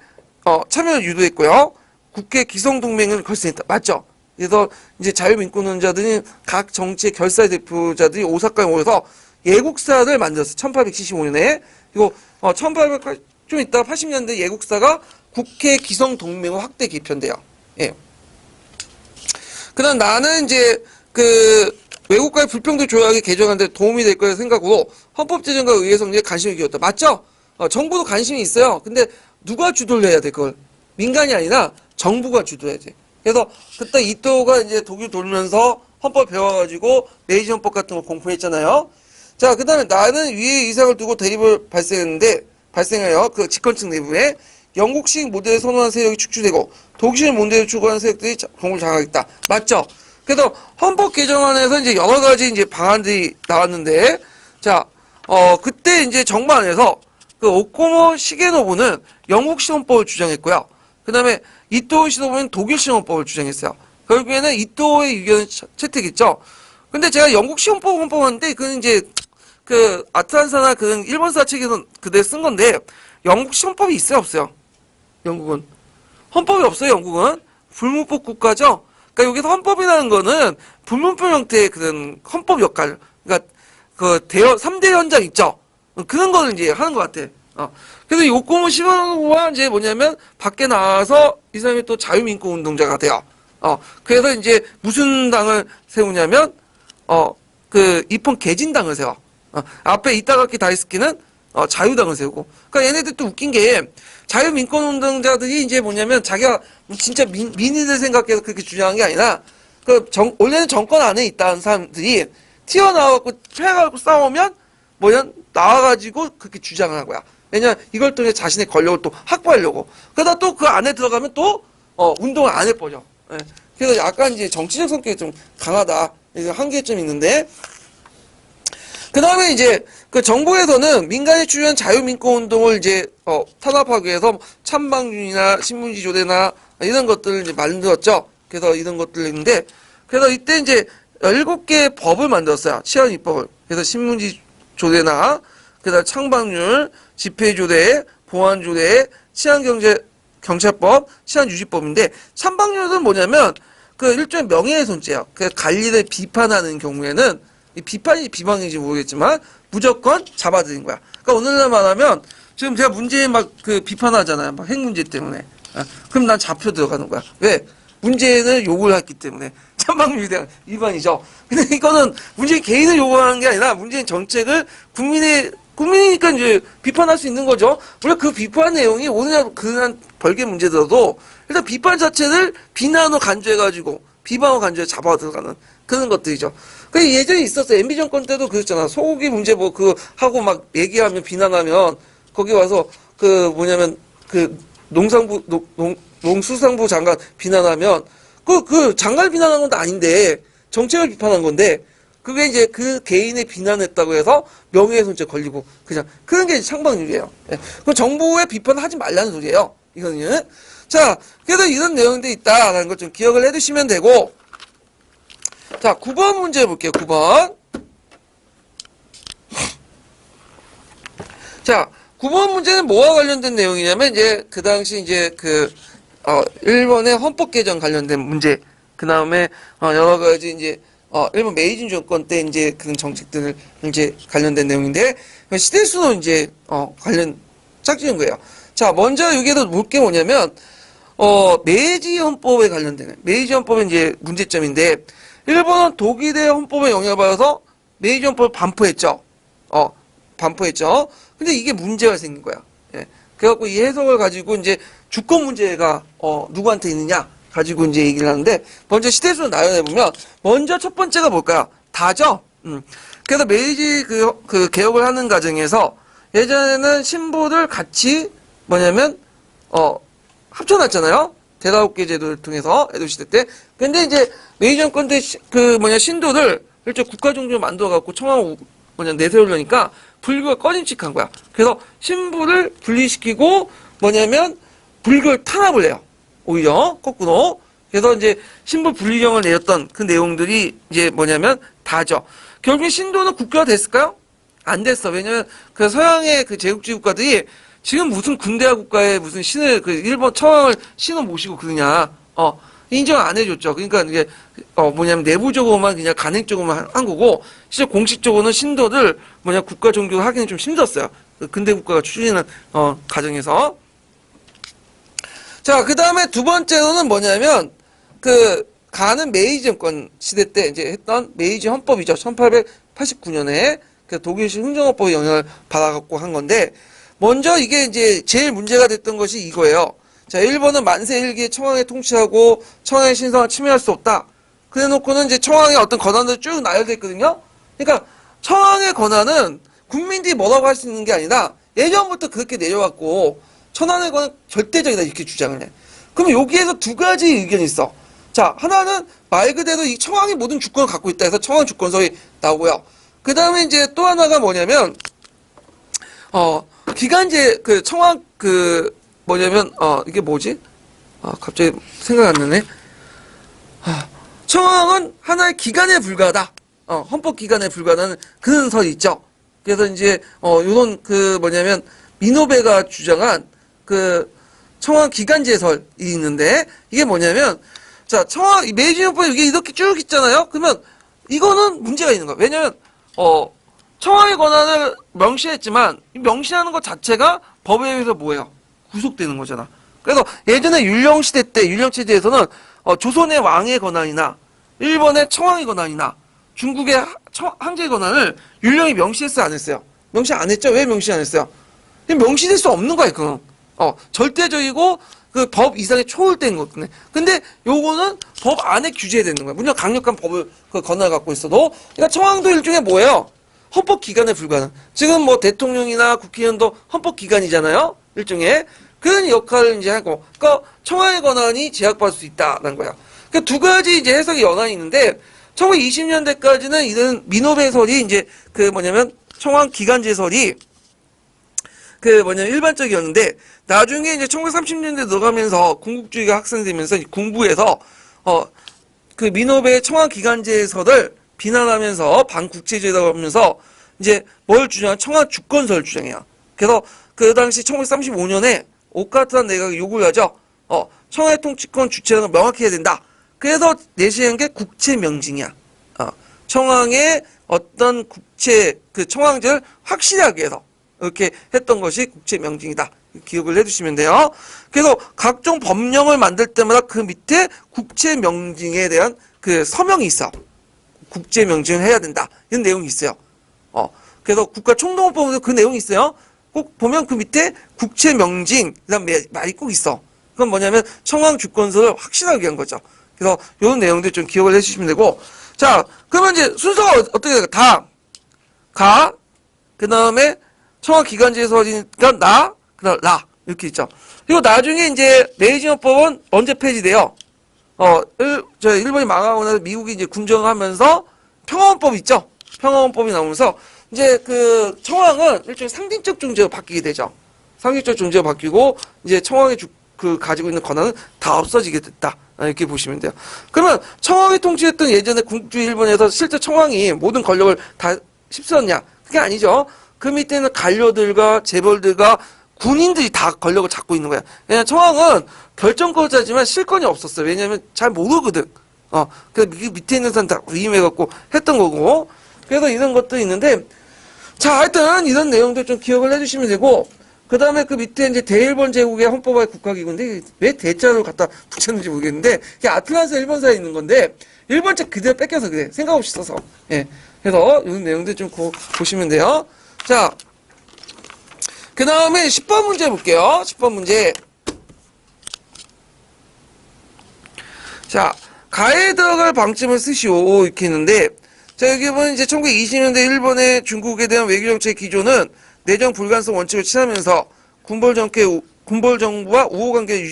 참여를 유도했고요. 국회 기성동맹을 결성했다. 맞죠? 그래서 이제 자유민권운동자들이 각 정치의 결사 대표자들이 오사카에 모여서 예국사를 만들었어요. 1875년에. 그리고 좀 이따 80년대 예국사가 국회 기성동맹을 확대 개편돼요. 예. 그다음 나는 이제 외국과의 불평등 조약이 개정하는 데 도움이 될 거라 생각으로 헌법 제정과 의회 성립에 관심을 기울였다. 맞죠? 정부도 관심이 있어요. 근데 누가 주도를 해야 돼, 그걸? 민간이 아니라 정부가 주도해야 돼. 그래서 그때 이토가 이제 독일 돌면서 헌법 배워가지고 메이지 헌법 같은 거 공부했잖아요. 자, 그 다음에 나는 위의 이상을 두고 대립을 발생하여 그 집권층 내부에 영국식 모델을 선호하는 세력이 축출되고 독일 모델을 추구하는 세력들이 공을 장악했다. 맞죠? 그래서 헌법 개정안에서 이제 여러 가지 이제 방안들이 나왔는데, 자, 그때 이제 정부안에서 오코모 시게노부는 영국식 헌법을 주장했고요. 그 다음에 이토 시노부는 독일식 헌법을 주장했어요. 결국에는 이토의 의견을 채택했죠. 근데 제가 영국식 헌법하는데, 그건 이제 아틀란사나 그런 일본사 책에서 그대로 쓴 건데, 영국식 헌법이 있어요, 없어요? 영국은. 헌법이 없어요, 영국은. 불문법 국가죠? 그러니까 여기서 헌법이라는 거는 불문법 형태의 그런 헌법 역할, 그러니까 3대 현장 있죠? 그런 거를 이제 하는 것 같아. 그래서 요코모 시노부가 이제 뭐냐면, 밖에 나와서 이 사람이 또 자유민권 운동자가 돼요. 그래서 이제 무슨 당을 세우냐면, 입헌 개진당을 세워. 앞에 이타가키 다이스키는 자유당을 세우고. 그러니까 얘네들 또 웃긴 게 자유민권 운동자들이 이제 뭐냐면 자기가 진짜 민의를 생각해서 그렇게 주장한 게 아니라 원래는 정권 안에 있다는 사람들이 튀어나와갖고 패해갖고 싸우면 나와가지고 그렇게 주장을 한 거야. 왜냐 이걸 통해 자신의 권력을 또 확보하려고. 그러다 또 그 안에 들어가면 또 운동을 안 해버려. 예. 그래서 약간 이제 정치적 성격이 좀 강하다. 이게 한계점이 있는데. 그 다음에 이제 정부에서는 민간이 추진한 자유민권 운동을 이제 탄압하기 위해서 찬방윤이나 신문지 조례나 이런 것들을 이제 만들었죠. 그래서 이런 것들이 있는데, 그래서 이때 이제 7개의 법을 만들었어요. 치안 입법을. 그래서 신문지 조례나 그다음 창방률, 집회조례, 보안조례, 치안경찰법, 치안유지법인데, 찬방률은 뭐냐면 일종의 명예훼손죄예요. 관리를 비판하는 경우에는 비판인지 비방인지 모르겠지만 무조건 잡아들인 거야. 그러니까 오늘날 말하면 지금 제가 문재인 비판하잖아요. 막 핵 문제 때문에. 그럼 난 잡혀 들어가는 거야. 왜? 문재인을 욕을 했기 때문에. 찬방률에 대한 위반이죠. 근데 이거는 문재인 개인을 욕하는 게 아니라 문재인 정책을 국민이니까 이제 비판할 수 있는 거죠. 물론 그 비판 내용이 오늘날 그냥 별개 문제더라도 일단 비판 자체를 비난으로 간주해가지고 비방으로 간주해 잡아 들어가는 그런 것들이죠. 예전에 있었어요. MB 정권 때도 그랬잖아. 소고기 문제 하고 막 얘기하면 비난하면 거기 와서 농수산부 장관 비난하면 장관 비난한 건 아닌데 정책을 비판한 건데 그게 이제 그 개인의 비난했다고 해서 명예훼손죄 걸리고 그냥 그런 게 창방률이에요. 예. 그럼 정부의 비판을 하지 말라는 소리예요. 이거는. 자, 그래서 이런 내용들이 있다라는 걸 좀 기억을 해두시면 되고, 자, 9번 문제 볼게요. 9번. 자, 9번 문제는 뭐와 관련된 내용이냐면, 이제, 그 당시 이제 일본의 헌법 개정 관련된 문제, 그 다음에, 여러 가지 이제, 일본 메이지 정권 때 이제 그런 정책들을 이제 관련된 내용인데, 시대수는 이제, 관련 짝지은 거예요. 자, 먼저 여기에도 볼 게 뭐냐면, 메이지 헌법에 관련되는, 메이지 헌법의 이제 문제점인데, 일본은 독일의 헌법에 영향을 받아서 메이지 헌법을 반포했죠. 반포했죠. 근데 이게 문제가 생긴 거야. 예. 그래갖고 이 해석을 가지고 이제 주권 문제가, 누구한테 있느냐 가지고 이제 얘기를 하는데, 먼저 시대수를 나열해보면, 먼저 첫 번째가 뭘까요? 다죠? 그래서 메이지 그 개혁을 하는 과정에서 예전에는 신부를 같이 뭐냐면, 합쳐놨잖아요? 대다국계 제도를 통해서, 에도시대 때. 근데 이제 메이지 정권 때 신도를 일종 국가 종교를 만들어갖고 청왕 내세우려니까 불교가 꺼짐칙한 거야. 그래서 신부를 분리시키고 불교를 탄압을 해요. 오히려 거꾸로. 그래서 이제 신부 분리령을 내렸던 그 내용들이 이제 다죠. 결국에 신도는 국가가 됐을까요? 안 됐어. 왜냐면 그 서양의 그 제국주의 국가들이 지금 무슨 군대화 국가에 무슨 신을 일본 청왕을 신을 모시고 그러냐. 인정 안 해줬죠. 그러니까 이게 내부적으로만 그냥 간행적으로만 한 거고, 실제 공식적으로는 신도들 국가 종교 하기는 좀 힘들었어요. 그 근대 국가가 추진하는 과정에서. 자, 그 다음에 두 번째로는 가는 메이지 정권 시대 때 이제 했던 메이지 헌법이죠. 1889년에 그 독일식 흥정헌법의 영향을 받아갖고 한 건데, 먼저 이게 이제 제일 문제가 됐던 것이 이거예요. 자, 일본은 만세 일기에 청왕에 통치하고 청왕의 신성을 침해할 수 없다. 그래 놓고는 이제 청왕의 어떤 권한들이 쭉 나열됐거든요. 그러니까 청왕의 권한은 국민들이 뭐라고 할 수 있는 게 아니라 예전부터 그렇게 내려왔고, 천황의 권한은 절대적이다 이렇게 주장을 해. 그럼 여기에서 두 가지 의견이 있어. 자, 하나는 말 그대로 이 청왕이 모든 주권을 갖고 있다 해서 청왕 주권설이 나오고요. 그 다음에 이제 또 하나가 기간제 청왕 이게 뭐지? 갑자기 생각 안 나네. 청왕은 하나의 기간에 불과하다. 헌법 기간에 불과하다는 그런 설이 있죠. 그래서 이제 요런 미노베가 주장한 청왕 기간제설이 있는데, 이게 자, 청왕 메이지 헌법에 이게 이렇게 쭉 있잖아요. 그러면 이거는 문제가 있는 거야. 왜냐면 청왕의 권한을 명시했지만 이 명시하는 것 자체가 법에 의해서 뭐예요? 구속되는 거잖아. 그래서 예전에 율령시대 때 율령체제에서는 조선의 왕의 권한이나 일본의 청왕의 권한이나 중국의 황제의 권한을 율령이 명시했어요, 안 했어요? 명시 안 했죠? 왜 명시 안 했어요? 명시될 수 없는 거예요, 그건. 절대적이고 그 법 이상의 초월된 거거든요. 근데 요거는 법 안에 규제되는 거예요. 물론 강력한 법을 권한을 갖고 있어도. 그러니까 청왕도 일종의 뭐예요? 헌법 기관에 불과한. 지금 대통령이나 국회의원도 헌법 기관이잖아요. 일종의 그런 역할을 이제 하고, 그러니까 청와의 권한이 제약받을 수 있다는 거야. 그러니까 두 가지 이제 해석이 연한이 있는데, 1920년대까지는 이런 민호배설이 이제 청왕 기간제설이 일반적이었는데, 나중에 이제 1930년대 들어가면서 군국주의가 확산되면서 군부에서 민호배의 청왕 기간제설을 비난하면서 반국제주의라고 하면서 이제 뭘 주장한 청왕 주권설 주장해요. 그래서 그 당시 1935년에 오카트란 내각이 요구를 하죠. 청와의 통치권 주체를 명확히 해야 된다. 그래서 내시한 게 국채명징이야. 청왕의 어떤 청왕제를 확실하게 해서 이렇게 했던 것이 국채명징이다. 기억을 해두시면 돼요. 그래서 각종 법령을 만들 때마다 그 밑에 국채명징에 대한 서명이 있어. 국제명징을 해야 된다. 이런 내용이 있어요. 그래서 국가총동원법에도 그 내용이 있어요. 꼭 보면 그 밑에 국채명징, 그 다음에 말이 꼭 있어. 그건 청왕 주권서를 확실하게 한 거죠. 그래서 이런 내용들 좀 기억을 해주시면 되고. 자, 그러면 이제 순서가 어떻게 될까? 그 다음에 청왕 기간제설이니까 그 다음 이렇게 있죠. 그리고 나중에 이제 메이지헌법은 언제 폐지돼요? 일본이 망하고 나서 미국이 이제 군정하면서 평화헌법 있죠? 평화헌법이 나오면서 이제 청왕은 일종의 상징적 존재로 바뀌게 되죠. 상징적 존재로 바뀌고 이제 청왕이 가지고 있는 권한은 다 없어지게 됐다. 이렇게 보시면 돼요. 그러면 청왕이 통치했던 예전에 군국주의 일본에서 실제 청왕이 모든 권력을 다 휩쓸었냐? 그게 아니죠. 그 밑에는 관료들과 재벌들과 군인들이 다 권력을 잡고 있는 거야. 왜냐면 청왕은 결정권자지만 실권이 없었어요. 왜냐면 잘 모르거든. 그 밑에 있는 사람 다 위임해갖고 했던 거고. 그래서 이런 것도 있는데, 자, 하여튼 이런 내용도 좀 기억을 해주시면 되고, 그 다음에 그 밑에 이제 대일본 제국의 헌법의 국가기구인데, 왜 대자로 갖다 붙였는지 모르겠는데, 이게 아틀란스 일본사에 있는 건데, 일본책 그대로 뺏겨서 그래. 생각 없이 써서. 예. 그래서 이런 내용들 좀 보시면 돼요. 자, 그 다음에 10번 문제 볼게요. 10번 문제. 자, 가해에 들어갈 방침을 쓰시오. 이렇게 있는데, 자, 여기 보면 이제 1920년대 일본의 중국에 대한 외교정책 기조는 내정 불가능성 원칙을 취하면서 군벌정부와 우호관계를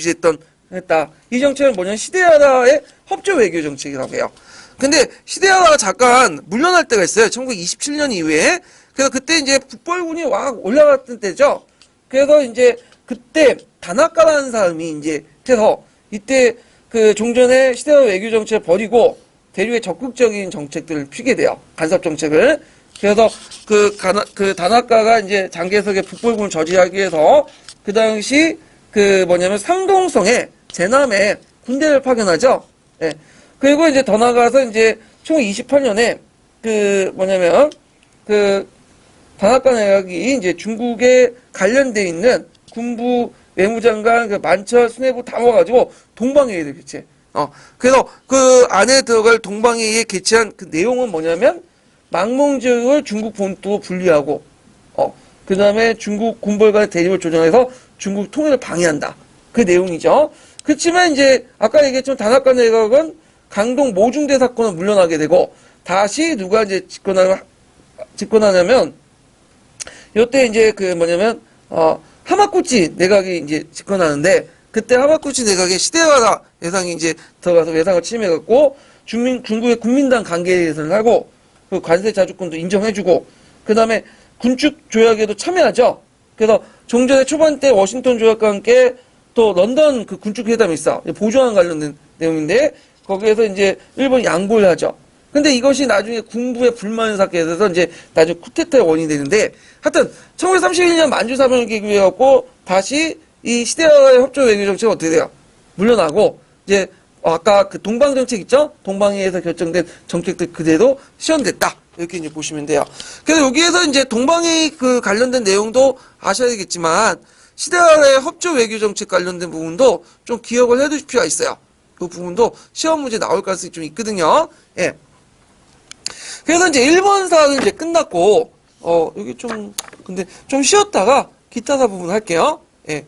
했다. 이 정책은 뭐냐면 시데하라의 협조 외교 정책이라고 해요. 근데 시데하라가 잠깐 물러날 때가 있어요. 1927년 이후에. 그래서 그때 이제 북벌군이 막 올라갔던 때죠. 그래서 이제 그때 다나카라는 사람이 이제 해서 이때 그 종전에 시데하라 외교 정책을 버리고 대륙의 적극적인 정책들을 피게 돼요. 간섭 정책을. 그래서 그 다나카가 이제 장개석의 북벌군을 저지하기 위해서 그 당시 상동성에 제남에 군대를 파견하죠. 예. 그리고 이제 더 나가서 이제 총 28년에 다나카 내각이 이제 중국에 관련돼 있는 군부 외무장관 만철 수뇌부 다 모아가지고 동방회의를 개최. 그래서 그 안에 들어갈 동방회의에 개최한 그 내용은 뭐냐면 망몽지역을 중국 본토 분리하고, 그 다음에 중국 군벌 간의 대립을 조정해서 중국 통일을 방해한다. 그 내용이죠. 그렇지만 이제 아까 얘기했지만 다나카 내각은 강동 모중대 사건을 물러나게 되고 다시 누가 이제 집권하냐면 요때 이제 하마구치 내각이 이제 집권하는데 그때 하마구치 내각의 시데하라 외상이 이제 들어가서 외상을 침해갖고 중국의 국민당 관계 개선을 하고 그 관세 자주권도 인정해주고 그 다음에 군축 조약에도 참여하죠. 그래서 종전의 초반 때 워싱턴 조약과 함께 또 런던 그 군축 회담이 있어. 보조안 관련된 내용인데 거기에서 이제 일본이 양보를 하죠. 근데 이것이 나중에 군부의 불만을 샀게 돼서 이제 나중에 쿠데타의 원인이 되는데 하여튼 1931년 만주사변을 계기해갖고 다시 이 시대와의 협조 외교 정책은 어떻게 돼요? 물러나고 이제 아까 그 동방 정책 있죠? 동방회의에서 결정된 정책들 그대로 실현됐다. 이렇게 이제 보시면 돼요. 그래서 여기에서 이제 동방회의 그 관련된 내용도 아셔야 되겠지만 시대와의 협조 외교 정책 관련된 부분도 좀 기억을 해두실 필요가 있어요. 그 부분도 시험 문제 나올 가능성이 좀 있거든요. 예. 그래서 이제 일본 사학은 이제 끝났고, 여기 근데 좀 쉬었다가 기타사 부분 할게요. 예.